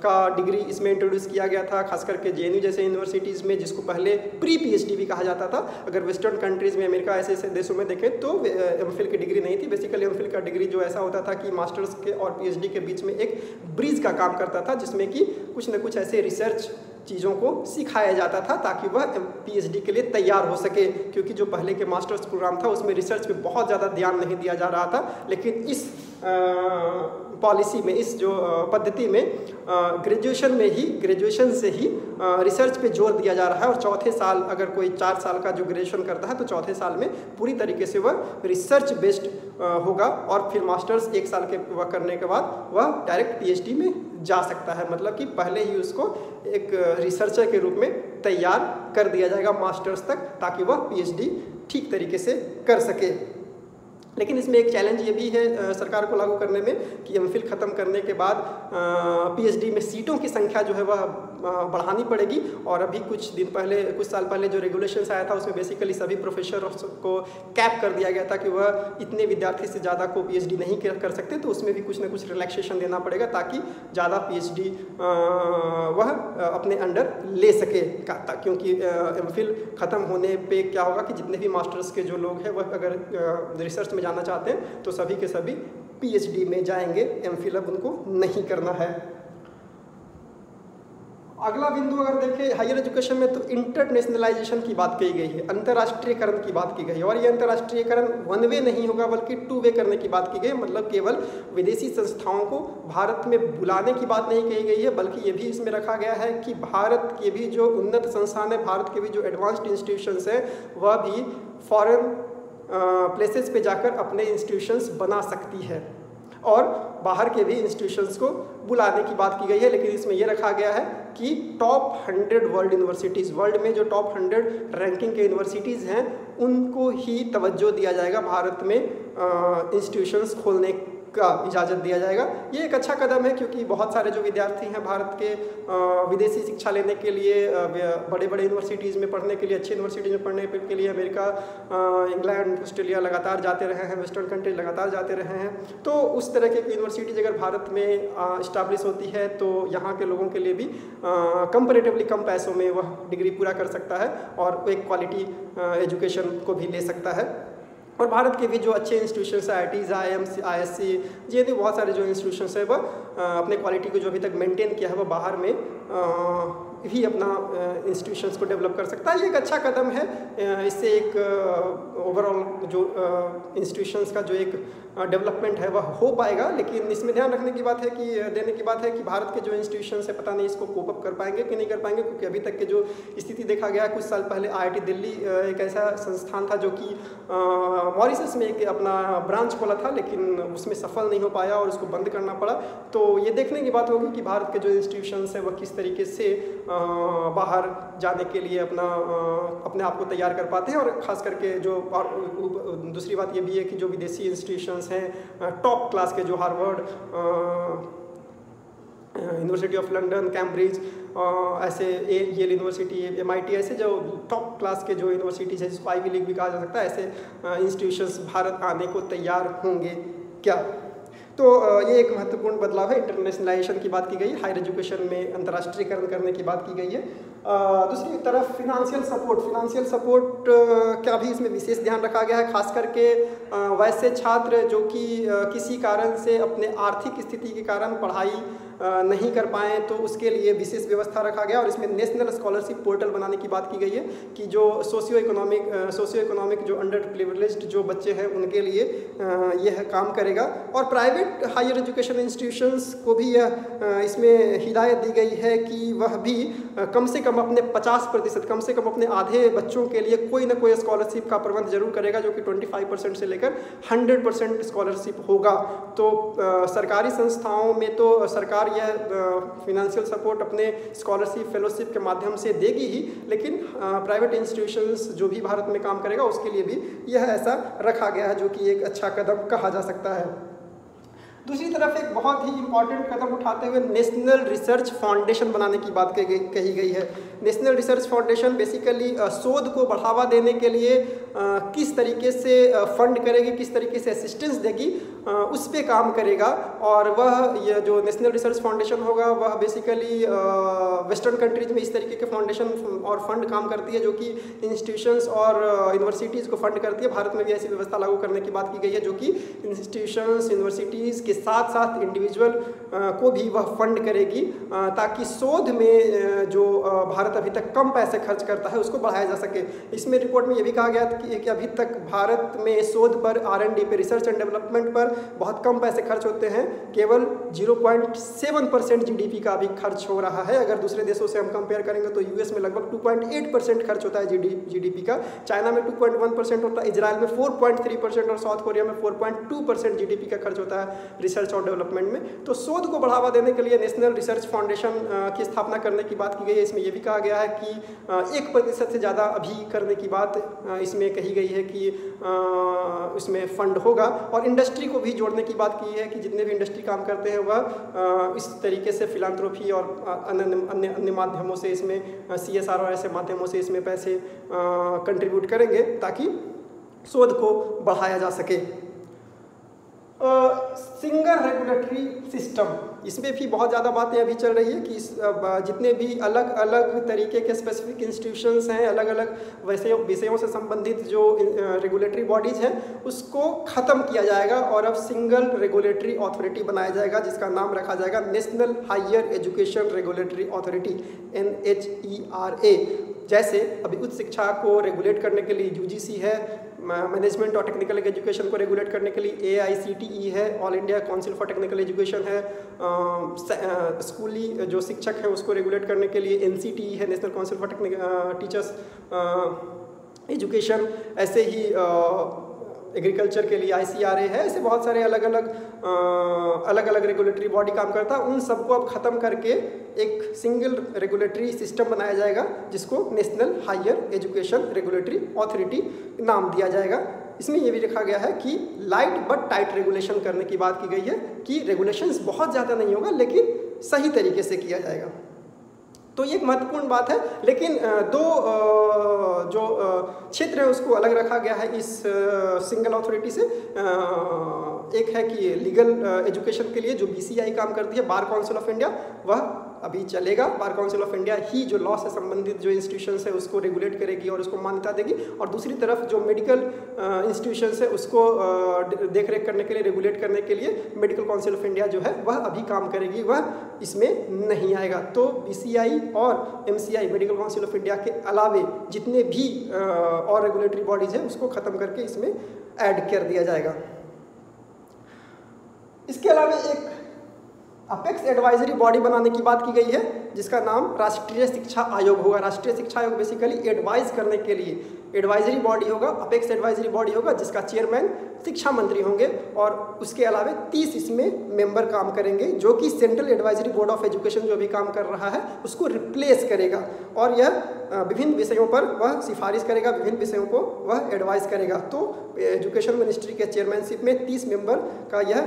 का डिग्री इसमें इंट्रोड्यूस किया गया था, खास करके जेएनयू जैसे यूनिवर्सिटीज़ में, जिसको पहले प्री पीएचडी भी कहा जाता था। अगर वेस्टर्न कंट्रीज़ में, अमेरिका ऐसे ऐसे देशों में देखें तो एमफिल की डिग्री नहीं थी। बेसिकली एमफिल का डिग्री जो ऐसा होता था कि मास्टर्स के और पीएचडी के बीच में एक ब्रिज का काम करता था, जिसमें कि कुछ न कुछ ऐसे रिसर्च चीज़ों को सिखाया जाता था ताकि वह पीएचडी के लिए तैयार हो सके। क्योंकि जो पहले के मास्टर्स प्रोग्राम था उसमें रिसर्च पे बहुत ज़्यादा ध्यान नहीं दिया जा रहा था, लेकिन इस पॉलिसी में, इस जो पद्धति में ग्रेजुएशन में ही, ग्रेजुएशन से ही रिसर्च पे जोर दिया जा रहा है। और चौथे साल अगर कोई 4 साल का जो ग्रेजुएशन करता है तो चौथे साल में पूरी तरीके से वह रिसर्च बेस्ड होगा और फिर मास्टर्स 1 साल के वह करने के बाद वह डायरेक्ट पीएचडी में जा सकता है। मतलब कि पहले ही उसको एक रिसर्चर के रूप में तैयार कर दिया जाएगा मास्टर्स तक, ताकि वह पीएचडी ठीक तरीके से कर सके। लेकिन इसमें एक चैलेंज ये भी है सरकार को लागू करने में कि एमफिल ख़त्म करने के बाद पीएचडी में सीटों की संख्या जो है वह बढ़ानी पड़ेगी। और अभी कुछ साल पहले जो रेगुलेशंस आया था उसमें बेसिकली सभी प्रोफेसर्स को कैप कर दिया गया था कि वह इतने विद्यार्थी से ज़्यादा को पीएचडी नहीं कर सकते। तो उसमें भी कुछ ना कुछ रिलैक्सेशन देना पड़ेगा ताकि ज़्यादा पीएचडी वह अपने अंडर ले सके। क्योंकि एमफिल ख़त्म होने पे क्या होगा कि जितने भी मास्टर्स के जो लोग हैं वह अगर रिसर्च में जाना चाहते हैं तो सभी के सभी पीएचडी में जाएंगे, एमफिल अब उनको नहीं करना है। अगला बिंदु अगर देखें हायर एजुकेशन में तो इंटरनेशनलाइजेशन की बात की गई है, अंतर्राष्ट्रीयकरण की बात की गई है। और ये अंतर्राष्ट्रीयकरण 1 वे नहीं होगा बल्कि 2 वे करने की बात की गई है। मतलब केवल विदेशी संस्थाओं को भारत में बुलाने की बात नहीं कही गई है, बल्कि ये भी इसमें रखा गया है कि भारत के भी जो उन्नत संस्थान है, भारत के भी जो एडवांस्ड इंस्टीट्यूशंस है, वह भी फॉरेन प्लेसेस पे जाकर अपने इंस्टीट्यूशंस बना सकती है और बाहर के भी इंस्टीट्यूशंस को बुलाने की बात की गई है। लेकिन इसमें यह रखा गया है कि टॉप 100 वर्ल्ड यूनिवर्सिटीज़, वर्ल्ड में जो टॉप 100 रैंकिंग के यूनिवर्सिटीज़ हैं उनको ही तवज्जो दिया जाएगा भारत में इंस्टीट्यूशंस खोलने का इजाज़त दिया जाएगा। ये एक अच्छा कदम है क्योंकि बहुत सारे जो विद्यार्थी हैं भारत के विदेशी शिक्षा लेने के लिए, बड़े बड़े यूनिवर्सिटीज़ में पढ़ने के लिए, अच्छी यूनिवर्सिटीज़ में पढ़ने के लिए अमेरिका, इंग्लैंड, ऑस्ट्रेलिया लगातार जाते रहे हैं, वेस्टर्न कंट्री लगातार जाते रहे हैं। तो उस तरह की यूनिवर्सिटीज़ अगर भारत में इस्टाब्लिश होती है तो यहाँ के लोगों के लिए भी कंपैरेटिवली कम पैसों में वह डिग्री पूरा कर सकता है और एक क्वालिटी एजुकेशन को भी ले सकता है। और भारत के भी जो अच्छे इंस्टीट्यूशंस हैं, IITs, IIMs, ISC, JNU, बहुत सारे जो इंस्टीट्यूशंस हैं वह अपने क्वालिटी को जो अभी तक मेंटेन किया है वह बाहर में भी अपना इंस्टीट्यूशंस को डेवलप कर सकता है। ये एक अच्छा कदम है। इससे एक ओवरऑल जो इंस्टीट्यूशंस का जो एक डेवलपमेंट है वह हो पाएगा। लेकिन इसमें ध्यान रखने की बात है कि देने की बात है कि भारत के जो इंस्टीट्यूशंस है पता नहीं इसको कोप अप कर पाएंगे कि नहीं कर पाएंगे, क्योंकि अभी तक के जो स्थिति देखा गया कुछ साल पहले IIT दिल्ली एक ऐसा संस्थान था जो कि मॉरिशस में एक अपना ब्रांच खोला था, लेकिन उसमें सफल नहीं हो पाया और उसको बंद करना पड़ा। तो ये देखने की बात होगी कि भारत के जो इंस्टीट्यूशंस हैं वह किस तरीके से बाहर जाने के लिए अपने आप को तैयार कर पाते हैं। और ख़ास करके जो दूसरी बात ये भी है कि जो विदेशी इंस्टीट्यूशंस हैं टॉप क्लास के, जो Harvard, university of London, Cambridge, ऐसे येल यूनिवर्सिटी, MIT, ऐसे जो टॉप क्लास के जो यूनिवर्सिटीज़ है जिसको आईवी लीग भी कहा जा सकता है, ऐसे इंस्टीट्यूशंस भारत आने को तैयार होंगे क्या? तो ये एक महत्वपूर्ण बदलाव है। इंटरनेशनलाइजेशन की बात की गई, हायर एजुकेशन में अंतर्राष्ट्रीयकरण करने की बात की गई है। दूसरी तरफ फिनेंशियल सपोर्ट का भी इसमें विशेष ध्यान रखा गया है। खास करके वैसे छात्र जो कि किसी कारण से अपने आर्थिक स्थिति के कारण पढ़ाई नहीं कर पाएँ तो उसके लिए विशेष व्यवस्था रखा गया। और इसमें नेशनल स्कॉलरशिप पोर्टल बनाने की बात की गई है कि जो सोशियो इकोनॉमिक जो अंडर प्रिविलेज्ड जो बच्चे हैं उनके लिए यह काम करेगा। और प्राइवेट हायर एजुकेशन इंस्टीट्यूशंस को भी यह इसमें हिदायत दी गई है कि वह भी कम से कम अपने 50%, कम से कम अपने आधे बच्चों के लिए कोई ना कोई स्कॉलरशिप का प्रबंध जरूर करेगा, जो कि 25% से लेकर 100% स्कॉलरशिप होगा। तो सरकारी संस्थाओं में तो सरकार यह फिनेंशियल सपोर्ट अपने स्कॉलरशिप फेलोशिप के माध्यम से देगी ही, लेकिन प्राइवेट इंस्टीट्यूशंस जो भी भारत में काम करेगा उसके लिए भी यह ऐसा रखा गया है, जो कि एक अच्छा कदम कहा जा सकता है। दूसरी तरफ एक बहुत ही इम्पॉर्टेंट कदम उठाते हुए नेशनल रिसर्च फाउंडेशन बनाने की बात कही गई है। नेशनल रिसर्च फाउंडेशन बेसिकली शोध को बढ़ावा देने के लिए किस तरीके से फंड करेगी, किस तरीके से असिस्टेंस देगी, उस पे काम करेगा। और वह यह जो नेशनल रिसर्च फाउंडेशन होगा वह बेसिकली वेस्टर्न कंट्रीज में इस तरीके के फाउंडेशन और फंड काम करती है, जो कि इंस्टीट्यूशंस और यूनिवर्सिटीज़ को फंड करती है। भारत में भी ऐसी व्यवस्था लागू करने की बात की गई है, जो कि इंस्टीट्यूशंस, यूनिवर्सिटीज़ के साथ साथ इंडिविजुअल को भी वह फंड करेगी, ताकि शोध में जो भारत अभी तक कम पैसे खर्च करता है उसको बढ़ाया जा सके। इसमें रिपोर्ट में यह भी कहा गया कि अभी तक भारत में शोध पर, R&D पे, रिसर्च एंड डेवलपमेंट पर बहुत कम पैसे खर्च होते हैं। केवल 0.7% GDP का अभी खर्च हो रहा है। अगर दूसरे देशों से हम कंपेयर करेंगे तो US में लगभग 2.8% खर्च होता है GDP का, चाइना में 2.1% होता है, इजराइल में 4.3% और साउथ कोरिया में 4.2% GDP का खर्च होता है रिसर्च और डेवलपमेंट में। तो शोध को बढ़ावा देने के लिए नेशनल रिसर्च फाउंडेशन की स्थापना करने की बात की गई है। इसमें यह भी कहा गया है कि 1% से ज़्यादा अभी करने की बात इसमें कही गई है कि इसमें फंड होगा। और इंडस्ट्री को भी जोड़ने की बात की है कि जितने भी इंडस्ट्री काम करते हैं वह इस तरीके से फिलांथ्रोपी और अन्य माध्यमों से इसमें CSR और ऐसे माध्यमों से इसमें पैसे कंट्रीब्यूट करेंगे ताकि शोध को बढ़ाया जा सके। सिंगल रेगुलेटरी सिस्टम, इसमें भी बहुत ज़्यादा बातें अभी चल रही है कि जितने भी अलग अलग तरीके के स्पेसिफिक इंस्टीट्यूशंस हैं, अलग अलग विषयों से संबंधित जो रेगुलेटरी बॉडीज़ हैं उसको ख़त्म किया जाएगा और अब सिंगल रेगुलेटरी अथॉरिटी बनाया जाएगा, जिसका नाम रखा जाएगा national higher education regulatory authority, NHERA। जैसे अभी उच्च शिक्षा को रेगुलेट करने के लिए UGC है, मैनेजमेंट और टेक्निकल एजुकेशन को रेगुलेट करने के लिए AICTE है, all India council for technical education है, स्कूली जो शिक्षक है उसको रेगुलेट करने के लिए NCTE है, national council for teachers education, ऐसे ही एग्रीकल्चर के लिए ICRA है। ऐसे बहुत सारे अलग अलग रेगुलेटरी बॉडी काम करता है। उन सबको अब ख़त्म करके एक सिंगल रेगुलेटरी सिस्टम बनाया जाएगा, जिसको national higher education regulatory authority नाम दिया जाएगा। इसमें ये भी लिखा गया है कि लाइट बट टाइट रेगुलेशन करने की बात की गई है कि रेगुलेशंस बहुत ज़्यादा नहीं होगा लेकिन सही तरीके से किया जाएगा। तो ये एक महत्वपूर्ण बात है, लेकिन दो जो क्षेत्र है उसको अलग रखा गया है इस सिंगल अथॉरिटी से। एक है कि लीगल एजुकेशन के लिए जो BCI काम करती है, बार काउंसिल ऑफ इंडिया, वह अभी चलेगा। बार काउंसिल ऑफ इंडिया ही जो लॉ से संबंधित जो इंस्टीट्यूशंस है उसको रेगुलेट करेगी और उसको मान्यता देगी, और दूसरी तरफ जो मेडिकल इंस्टीट्यूशंस है उसको देख रेख करने के लिए, रेगुलेट करने के लिए मेडिकल काउंसिल ऑफ इंडिया जो है वह अभी काम करेगी, वह इसमें नहीं आएगा। तो BCI और MCI medical council of India के अलावे जितने भी और रेगुलेटरी बॉडीज हैं उसको ख़त्म करके इसमें ऐड कर दिया जाएगा। इसके अलावा एक अपेक्स एडवाइजरी बॉडी बनाने की बात की गई है जिसका नाम राष्ट्रीय शिक्षा आयोग होगा। राष्ट्रीय शिक्षा आयोग बेसिकली एडवाइज करने के लिए एडवाइजरी बॉडी होगा, अपेक्स एडवाइजरी बॉडी होगा जिसका चेयरमैन शिक्षा मंत्री होंगे, और उसके अलावा 30 इसमें मेंबर काम करेंगे जो कि central advisory board of education जो अभी काम कर रहा है उसको रिप्लेस करेगा, और यह विभिन्न विषयों पर वह सिफारिश करेगा, विभिन्न विषयों को वह एडवाइस करेगा। तो एजुकेशन मिनिस्ट्री के चेयरमैनशिप में 30 मेंबर का यह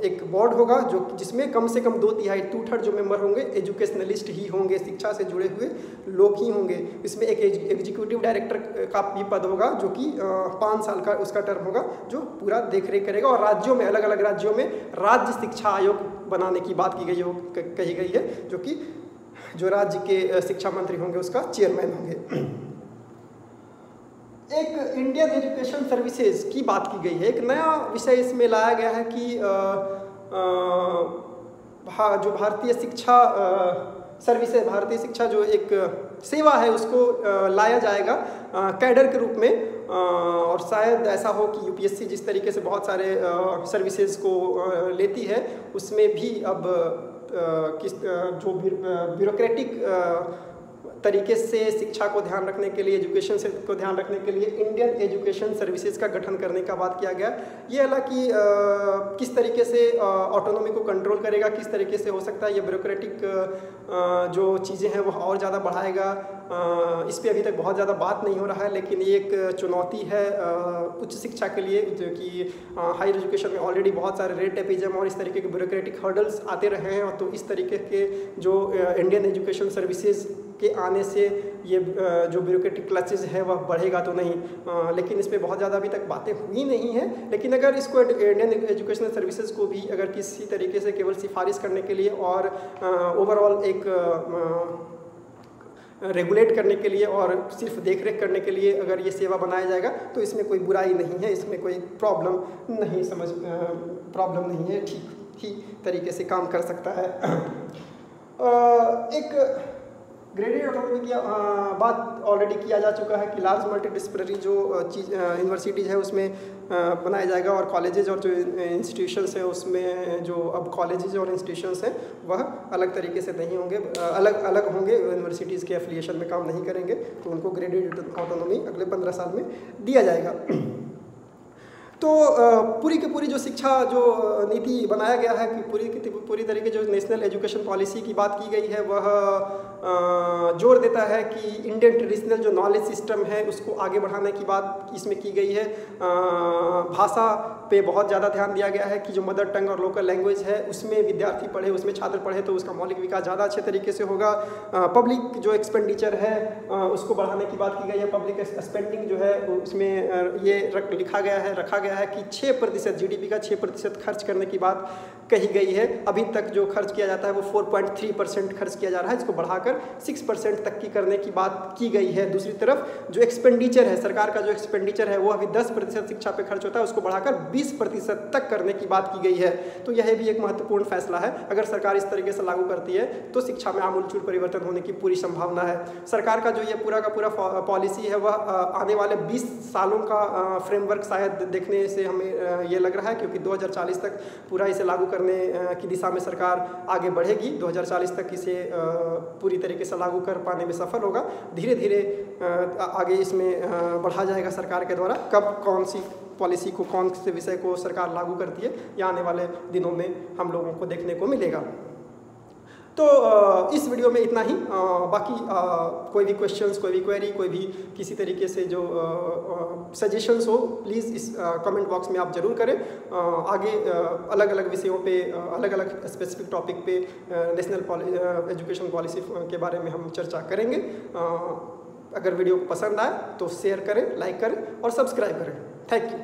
एक बोर्ड होगा जो जिसमें कम से कम 2/3 2/3 जो मेंबर होंगे एजुकेशनलिस्ट ही होंगे, शिक्षा से जुड़े हुए लोग ही होंगे। इसमें एक एग्जीक्यूटिव डायरेक्टर का भी पद होगा जो कि 5 साल का उसका टर्म होगा, जो पूरा देख रेख करेगा। और राज्यों में, अलग अलग राज्यों में राज्य शिक्षा आयोग बनाने की बात कही गई है जो कि जो राज्य के शिक्षा मंत्री होंगे उसका चेयरमैन होंगे। एक इंडियन एजुकेशन सर्विसेज की बात की गई है, एक नया विषय इसमें लाया गया है कि जो भारतीय शिक्षा सर्विसेज, भारतीय शिक्षा जो एक सेवा है उसको लाया जाएगा कैडर के रूप में, और शायद ऐसा हो कि UPSC जिस तरीके से बहुत सारे सर्विसेज को लेती है उसमें भी अब जो ब्यूरोक्रेटिक तरीके से शिक्षा को ध्यान रखने के लिए, एजुकेशन से को ध्यान रखने के लिए इंडियन एजुकेशन सर्विसेज का गठन करने का बात किया गया। ये हालांकि किस तरीके से ऑटोनॉमी को कंट्रोल करेगा, किस तरीके से हो सकता है ये ब्यूरोक्रेटिक जो चीज़ें हैं वो और ज़्यादा बढ़ाएगा, इस पर अभी तक बहुत ज़्यादा बात नहीं हो रहा है। लेकिन ये एक चुनौती है उच्च शिक्षा के लिए कि हायर एजुकेशन में ऑलरेडी बहुत सारे रेट टेपिज्म और इस तरीके के ब्यूरोक्रेटिक हर्डल्स आते रहे हैं, और तो इस तरीके के जो इंडियन एजुकेशन सर्विसेज के आने से ये जो ब्यूरोक्रेटिक क्लचेज है वह बढ़ेगा तो नहीं, लेकिन इस पर बहुत ज़्यादा अभी तक बातें हुई नहीं है। लेकिन अगर इसको इंडियन एजुकेशनल सर्विसेज को भी अगर किसी तरीके से केवल सिफारिश करने के लिए और ओवरऑल एक रेगुलेट करने के लिए और सिर्फ देख रेख करने के लिए अगर ये सेवा बनाया जाएगा तो इसमें कोई बुराई नहीं है, इसमें कोई प्रॉब्लम नहीं है, ठीक ही तरीके से काम कर सकता है। एक ग्रेडेड ऑटोनॉमी की बात ऑलरेडी किया जा चुका है कि लार्ज मल्टीडिसिप्लिनरी जो यूनिवर्सिटीज़ है उसमें बनाया जाएगा, और कॉलेजेज और जो इंस्टीट्यूशंस हैं उसमें जो अब कॉलेजेज और इंस्टीट्यूशंस हैं वह अलग तरीके से नहीं होंगे, अलग अलग होंगे, यूनिवर्सिटीज़ के एफिलिएशन में काम नहीं करेंगे, तो उनको ग्रेडेड ऑटोनॉमी अगले 15 साल में दिया जाएगा। तो पूरी की पूरी जो शिक्षा जो नीति बनाया गया है कि पूरी तरीके जो नेशनल एजुकेशन पॉलिसी की बात की गई है वह जोर देता है कि इंडियन ट्रेडिशनल जो नॉलेज सिस्टम है उसको आगे बढ़ाने की बात इसमें की गई है। भाषा पे बहुत ज़्यादा ध्यान दिया गया है कि जो मदर टंग और लोकल लैंग्वेज है उसमें विद्यार्थी पढ़े, उसमें छात्र पढ़े तो उसका मौलिक विकास ज़्यादा अच्छे तरीके से होगा। पब्लिक जो एक्सपेंडिचर है उसको बढ़ाने की बात की गई है। पब्लिक स्पेंडिंग जो है उसमें ये रखा गया है कि 6% GDP का 6% खर्च करने की बात कही गई है। अभी तक जो खर्च किया जाता है वो 4.3% खर्च किया जा रहा है, इसको बढ़ाकर 6% तक की करने की बात की गई है। दूसरी तरफ जो एक्सपेंडिचर है, सरकार का जो एक्सपेंडिचर है वो अभी 10% शिक्षा पे खर्च होता है, उसको बढ़ाकर 20% तक करने की बात की गई है। तो यह भी एक महत्वपूर्ण फैसला है। अगर सरकार इस तरीके से लागू करती है तो शिक्षा में आमूलचूल परिवर्तन होने की पूरी संभावना है। सरकार का जो ये पूरा का पूरा पॉलिसी है वह आने वाले 20 सालों का फ्रेमवर्क शायद देखने से हमें ये लग रहा है, क्योंकि 2040 तक पूरा इसे लागू करने की दिशा में सरकार आगे बढ़ेगी। 2040 तक इसे पूरी तरीके से लागू कर पाने में सफल होगा। धीरे धीरे आगे इसमें बढ़ा जाएगा सरकार के द्वारा। कब कौन सी पॉलिसी को, कौन से विषय को सरकार लागू करती है, या आने वाले दिनों में हम लोगों को देखने को मिलेगा। तो इस वीडियो में इतना ही। बाकी कोई भी क्वेश्चंस, कोई भी क्वेरी, कोई भी किसी तरीके से जो सजेशंस हो, प्लीज़ इस कमेंट बॉक्स में आप ज़रूर करें। आगे अलग अलग विषयों पे, अलग अलग स्पेसिफिक टॉपिक पे नेशनल एजुकेशन पॉलिसी के बारे में हम चर्चा करेंगे। अगर वीडियो को पसंद आए तो शेयर करें, लाइक करें और सब्सक्राइब करें। Thank you.